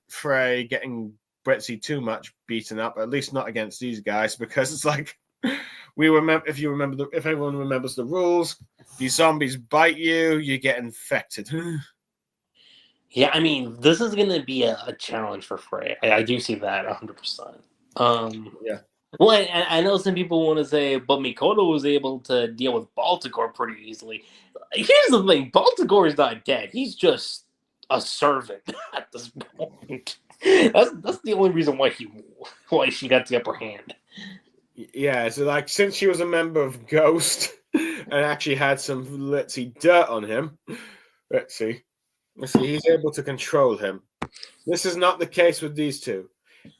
Frey getting Bretzy too much beaten up, at least not against these guys, because it's like if everyone remembers the rules, these zombies bite you, you get infected. Yeah, I mean, this is going to be a challenge for Frey. I do see that 100%. Yeah. Well, I know some people want to say, but Mikoto was able to deal with Baltigore pretty easily. Here's the thing: Baltigore is not dead. He's just a servant at this point. That's the only reason why she got the upper hand. Yeah, so like since she was a member of Ghost and actually had some dirt on him, let's see, he's able to control him. This is not the case with these two.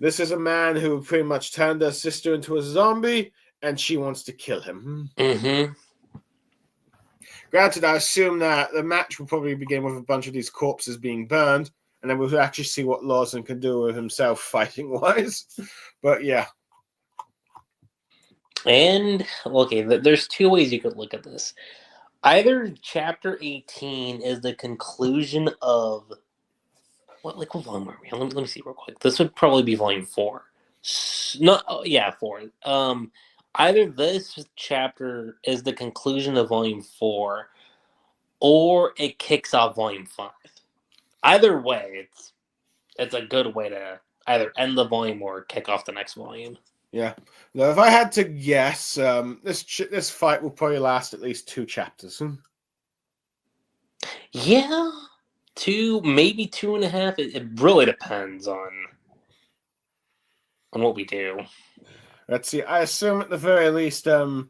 This is a man who pretty much turned her sister into a zombie, and she wants to kill him. Mm-hmm. Granted, I assume that the match will probably begin with a bunch of these corpses being burned, and then we'll actually see what Lawson can do with himself fighting-wise. But yeah. And, okay, there's two ways you could look at this. Either Chapter 18 is the conclusion of... What volume are we on? Let me see real quick. This would probably be volume 4. 4. Either this chapter is the conclusion of volume 4, or it kicks off volume 5. Either way, it's a good way to either end the volume or kick off the next volume. Yeah. Now, if I had to guess, this fight will probably last at least 2 chapters. Yeah. 2, maybe 2.5. It really depends on what we do. Let's see. I assume at the very least, wait,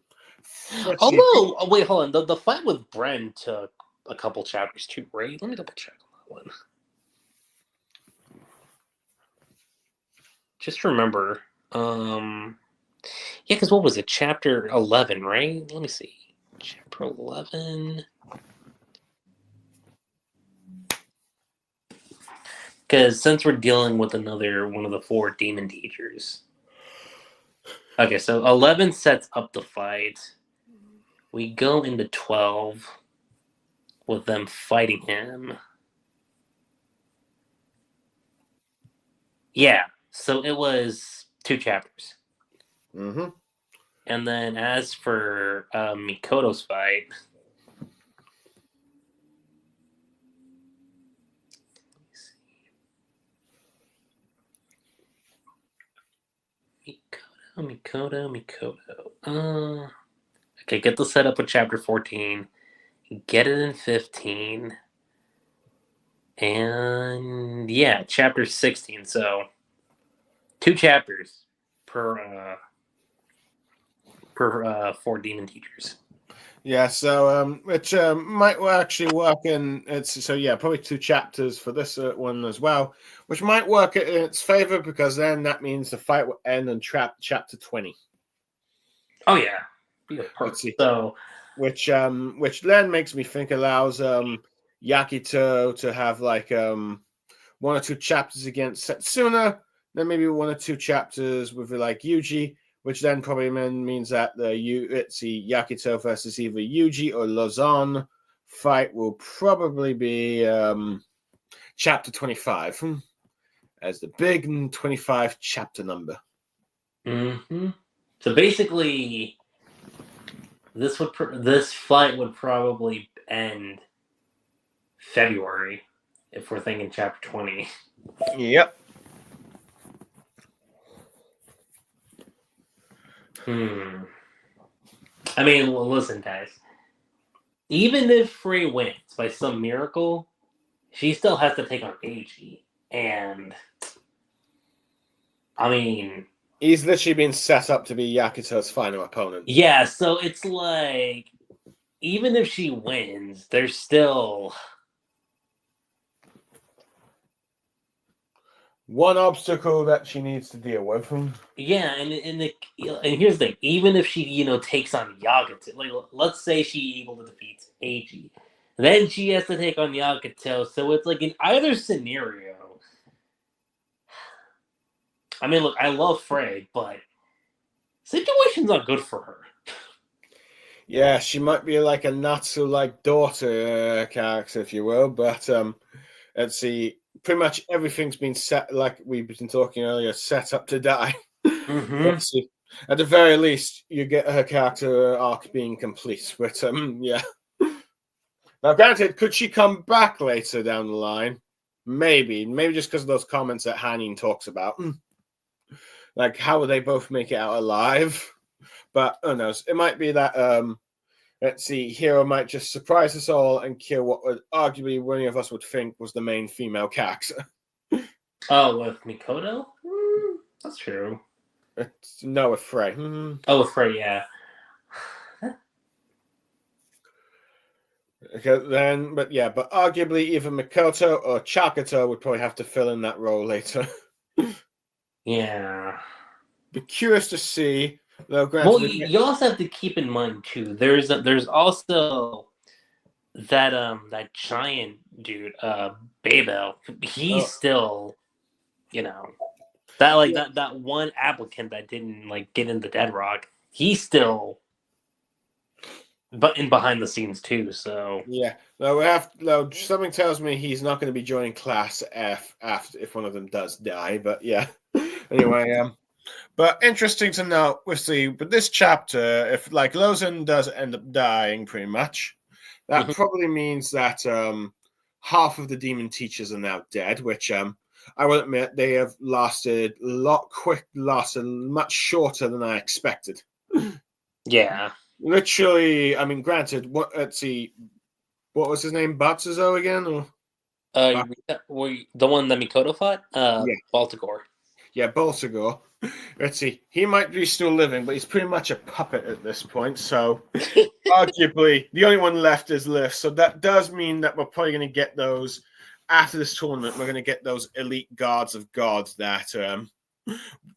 hold on. The fight with Bren took a couple chapters too, right? Let me double check on that one. Just remember, yeah, because what was it? Chapter 11, right? Let me see. Chapter 11. Because since we're dealing with another one of the 4 demon teachers. Okay, so 11 sets up the fight. We go into 12 with them fighting him. Yeah, so it was 2 chapters. Mm-hmm. And then as for Mikoto's fight... Mikoto. Okay, get the setup with chapter 14. Get it in 15. And yeah, chapter 16. So 2 chapters per 4 demon teachers. Yeah, so which might actually work in probably 2 chapters for this one as well, which might work in its favor because then that means the fight will end on chapter 20. Oh yeah, let's see. So which then makes me think allows Yakito to have like 1 or 2 chapters against Setsuna, then maybe 1 or 2 chapters with like Yuji, which then probably means that it's the Yakuto versus either Yuji or Lozon fight will probably be chapter 25 as the big 25 chapter number. Mm-hmm. So basically, this fight would probably end February if we're thinking chapter 20. Yep. I mean, well, listen, guys. Even if Frey wins by some miracle, she still has to take on Eiji. And, I mean... He's literally been set up to be Yakuto's final opponent. Yeah, so it's like... Even if she wins, there's still... one obstacle that she needs to deal with. Yeah, and here's the thing: even if she takes on Yagato, like let's say she's able to defeat Eiji, then she has to take on Yagato. So it's like in either scenario. I mean, look, I love Frey, but situation's not good for her. Yeah, she might be like a Natsu-like daughter character, if you will, but let's see. Pretty much everything's been set, like we've been talking earlier, set up to die. Let's see. At the very least, you get her character arc being complete. But yeah. Now, granted, could she come back later down the line? Maybe just because of those comments that Hanin talks about. Like, how would they both make it out alive? But who knows? It might be that let's see, Hero might just surprise us all and kill what would arguably many of us would think was the main female character. Oh, with Mikoto? That's true. No, with Frey. Oh, with Frey, yeah. Okay, then, but arguably either Mikoto or Chakato would probably have to fill in that role later. Yeah. Be curious to see. Though, well, you also have to keep in mind too. There's also that giant dude, Babel. He's still, that one applicant that didn't get in the Dead Rock. He's still, but in behind the scenes too. So yeah, something tells me he's not going to be joining Class F after if one of them does die. But yeah, anyway, But interesting to note, but this chapter, if Lozan does end up dying pretty much, that probably means that half of the demon teachers are now dead, which I will admit they have lasted much shorter than I expected. Yeah. Literally, I mean, granted, let's see, what was his name? Batsuzo again? Or? The one that Mikoto fought? Yeah. Baltigor. Yeah, Baltigor. Let's see. He might be still living, but he's pretty much a puppet at this point. So, arguably, the only one left is Liv. So that does mean that we're probably going to get those after this tournament. We're going to get those elite guards of gods that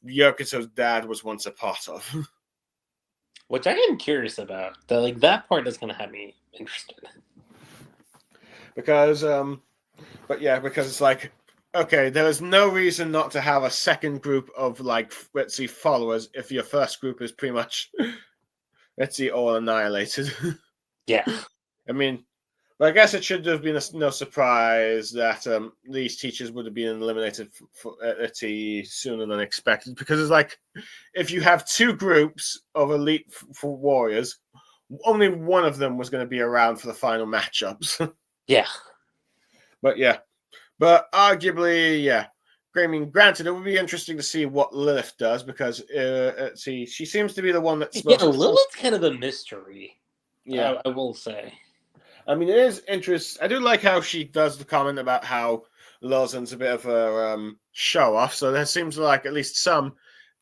Yakuto's dad was once a part of. Which I am curious about. That part is going to have me interested. Because, because it's like. Okay, there is no reason not to have a second group of followers if your first group is pretty much all annihilated. Yeah. I mean, I guess it should have been no surprise that these teachers would have been eliminated sooner than expected, because it's if you have two groups of elite for warriors, only one of them was going to be around for the final matchups. Yeah. But arguably, yeah. I mean, granted, it would be interesting to see what Lilith does, because she seems to be the one that's supposed Lilith's kind of a mystery. Yeah, I will say. I mean, it is interesting. I do like how she does the comment about how Lozan's a bit of a show-off, so there seems like at least some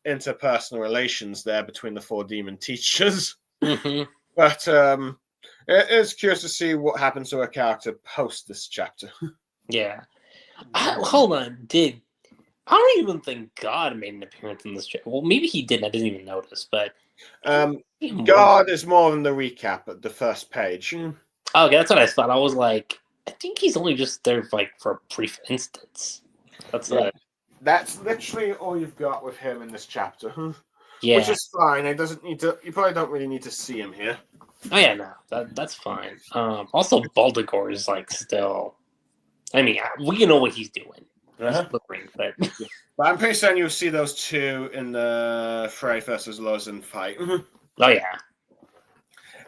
interpersonal relations there between the four demon teachers. But it is curious to see what happens to her character post this chapter. Yeah. Hold on. I don't even think God made an appearance in this chapter. Well, maybe he didn't. I didn't even notice. But God is more than the recap at the first page. Okay, that's what I thought. I was like, I think he's only just there for a brief instance. That's That's literally all you've got with him in this chapter. Yeah. which is fine. It doesn't need to. You probably don't really need to see him here. Oh yeah, no, that's fine. Also, Baldegor is like still. I mean, we know what he's doing. He's flipping, but But I'm pretty certain you'll see those two in the Frey versus Lozen fight. oh yeah,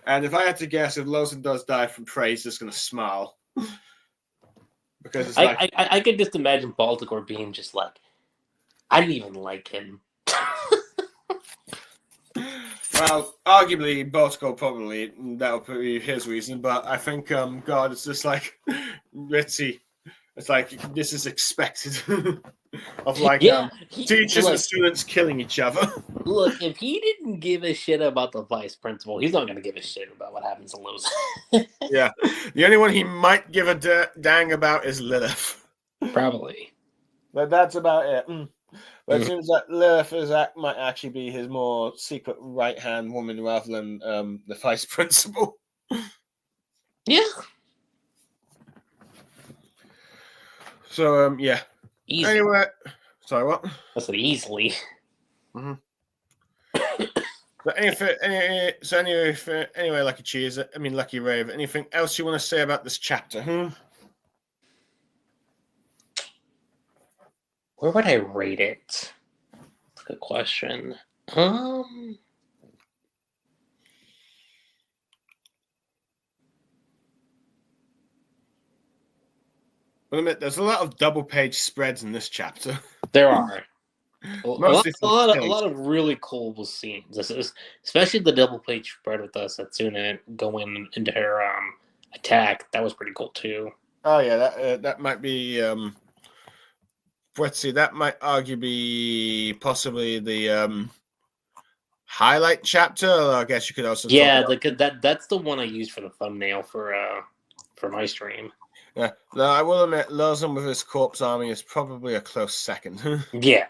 And if I had to guess, if Lozen does die from Frey, he's just going to smile. Because it's like... I could just imagine Baldegor being just like, I didn't even like him. Well, arguably, Baldegor probably, that would be his reason, but I think God is just like, Ritzy. It's like, this is expected. Of like teachers and students killing each other. Look, if he didn't give a shit about the vice principal, he's not going to give a shit about what happens to Luz. Yeah. The only one he might give a dang about is Lilith. Probably. But that's about it. But it seems like Lilith might actually be his more secret right-hand woman rather than the vice principal. Yeah. So, yeah. Easy. Anyway, sorry, what? I said easily. But anyway, Lucky Cheese, Luckyrave, anything else you want to say about this chapter? Where would I rate it? That's a good question. Wait a minute, there's a lot of double-page spreads in this chapter. There are. A Mostly lot of really cool scenes, especially the double page spread with Satsuna going into her attack. That was pretty cool too. Oh yeah, that might be. Let's see, that might arguably possibly the highlight chapter. I guess you could also. Yeah, that's the one I used for the thumbnail for my stream. Yeah, no, I will admit, Lozen with his corpse army is probably a close second. Yeah.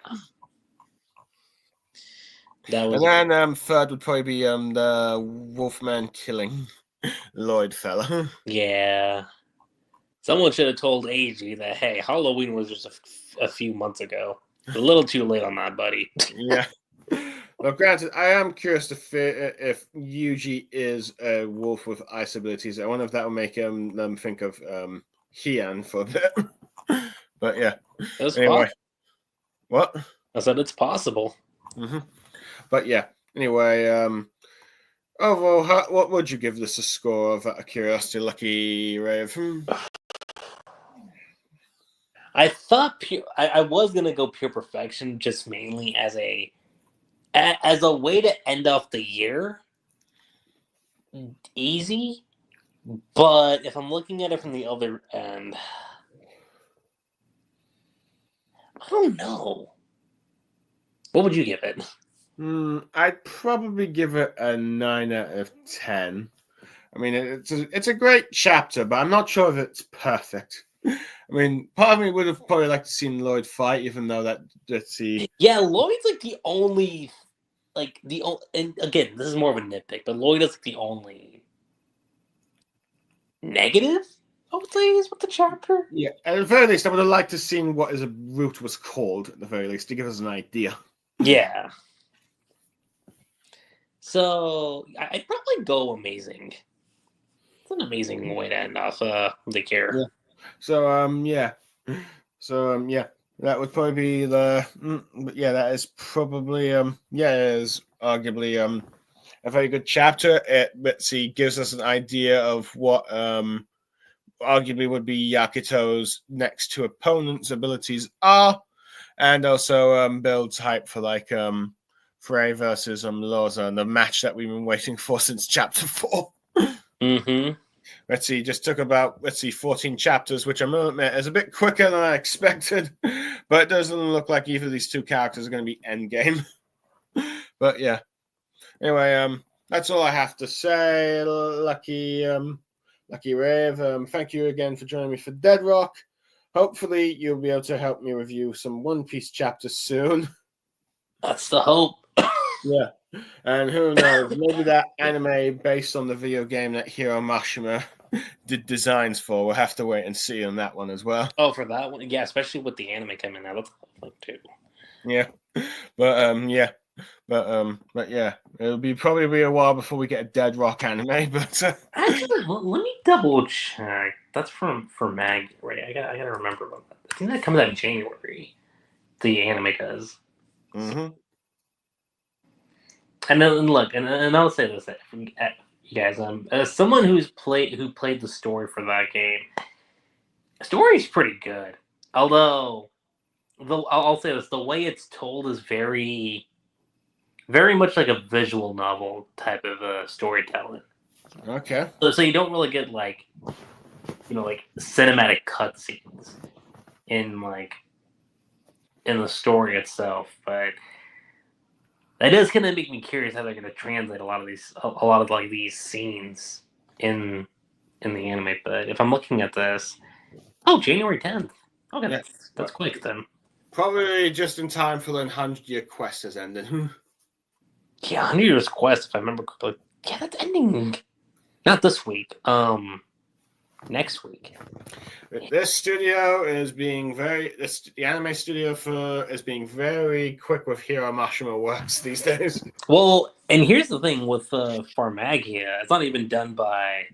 And then third would probably be the Wolfman killing Lloyd fella. Yeah. Someone should have told AG that, hey, Halloween was just a few months ago. A little too late on that, buddy. Yeah. Well, granted, I am curious if Yuji is a wolf with ice abilities. I wonder if that will make them think of Heian for a bit. But yeah. Anyway. What? I said it's possible. But yeah, anyway, overall, what would you give this a score of out of curiosity, Luckyrave? I thought I was gonna go pure perfection, just mainly as a way to end off the year. Easy, but if I'm looking at it from the other end, I don't know. What would you give it? I'd probably give it a 9 out of 10. I mean, it's a great chapter, but I'm not sure if it's perfect. I mean, part of me would have probably liked to see Lloyd fight, even though let's see. Yeah, Lloyd's like the only, and again, this is more of a nitpick, but Lloyd is like the only negative, I would say, is with the chapter. Yeah, at the very least, I would have liked to have seen what his route was called, at the very least, to give us an idea. Yeah. So I'd probably go amazing. It's an amazing way to end off the year. Yeah. So yeah. So yeah, that would probably be the. But yeah, that is probably it is arguably a very good chapter. It gives us an idea of what arguably would be Yakito's next two opponents' abilities are, and also builds hype for like Frey versus Loza, the match that we've been waiting for since chapter 4. Let's see, just took about 14 chapters, which I must admit is a bit quicker than I expected, but it doesn't look like either of these two characters are going to be endgame. But yeah, anyway, that's all I have to say. Luckyrave, thank you again for joining me for Dead Rock. Hopefully, you'll be able to help me review some One Piece chapters soon. That's the hope. Yeah, and who knows? Maybe that anime based on the video game that Hiro Mashima did designs for. We'll have to wait and see on that one as well. Oh, for that one, yeah, especially with the anime coming out, that's fun too. Yeah, but yeah, But yeah, it'll probably be a while before we get a Dead Rock anime. But Actually, let me double check. That's for Mag, right? I gotta remember about that. I think that comes out in January. The anime does. mm-hmm. And then look, and I'll say this, you guys, as someone who played the story for that game, the story's pretty good. Although, I'll say this, the way it's told is very, very much like a visual novel type of storytelling. Okay. So you don't really get like cinematic cutscenes in the story itself, but that is going to make me curious how they're going to translate a lot of like these scenes in the anime. But if I'm looking at this, January 10th. Okay, Yeah. that's quick then. Probably just in time for the 100-year quest has ended. Yeah, 100 Years Quest, if I remember correctly. Yeah, that's ending. Not this week. Next week. This studio is being the anime studio is being very quick with Hiro Mashima works these days. Well, and here's the thing with Pharmagia, it's not even done by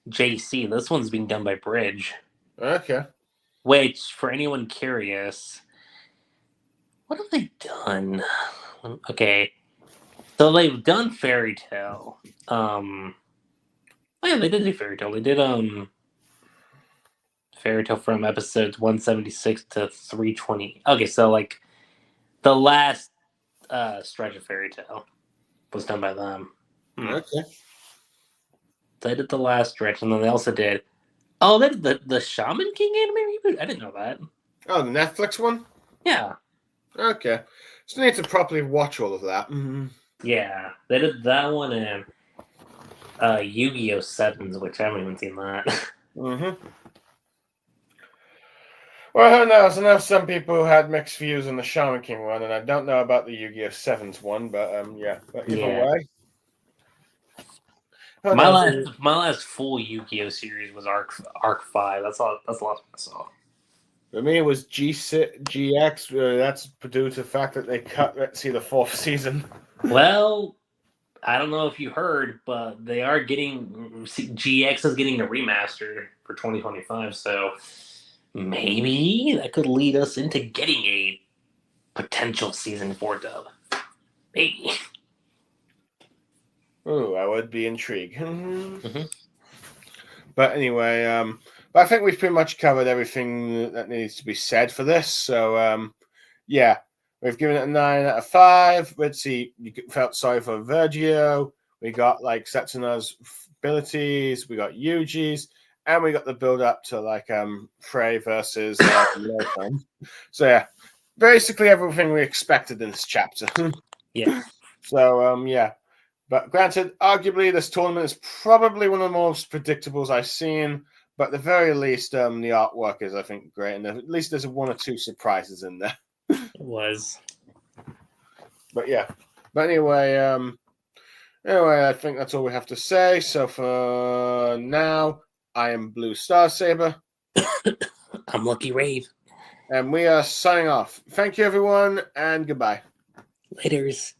JC. This one's being done by Bridge. Okay. Which, for anyone curious, what have they done? Okay, so they've done Fairy Tail. Oh yeah, they did do Fairy Tail. They did Fairy Tail from episodes 176 to 320. Okay, so like the last stretch of Fairy Tail was done by them. Okay. They did the last stretch, and then they also did. Oh, they did the Shaman King anime reboot. I didn't know that. Oh, the Netflix one. Yeah. Okay. Still need to properly watch all of that. Mm-hmm. Yeah, they did that one and Yu-Gi-Oh! Sevens, which I haven't even seen that. Mm-hmm. Well, who knows? I know some people had mixed views on the Shaman King one, and I don't know about the Yu-Gi-Oh! Sevens one, but yeah. But either way. My last full Yu-Gi-Oh! Series was Arc 5. That's the last one I saw. For me, it was GX. That's due to the fact that they cut the fourth season. Well, I don't know if you heard, but they are GX is getting a remaster for 2025. So maybe that could lead us into getting a potential season 4 dub. Maybe. Ooh, I would be intrigued. Mm-hmm. But anyway, I think we've pretty much covered everything that needs to be said for this. So, yeah, we've given it a 9 out of 5. Let's see, you felt sorry for Virgio. We got like Setsuna's abilities. We got Yuji's. And we got the build up to like Frey versus Lothan. So, yeah, basically everything we expected in this chapter. Yeah. So, yeah. But granted, arguably, this tournament is probably one of the most predictables I've seen. But at the very least, the artwork is, I think, great. And at least there's one or two surprises in there. It was. But yeah. But anyway, I think that's all we have to say. So for now, I am Blue Star Saber. I'm Luckyrave. And we are signing off. Thank you, everyone, and goodbye. Laters.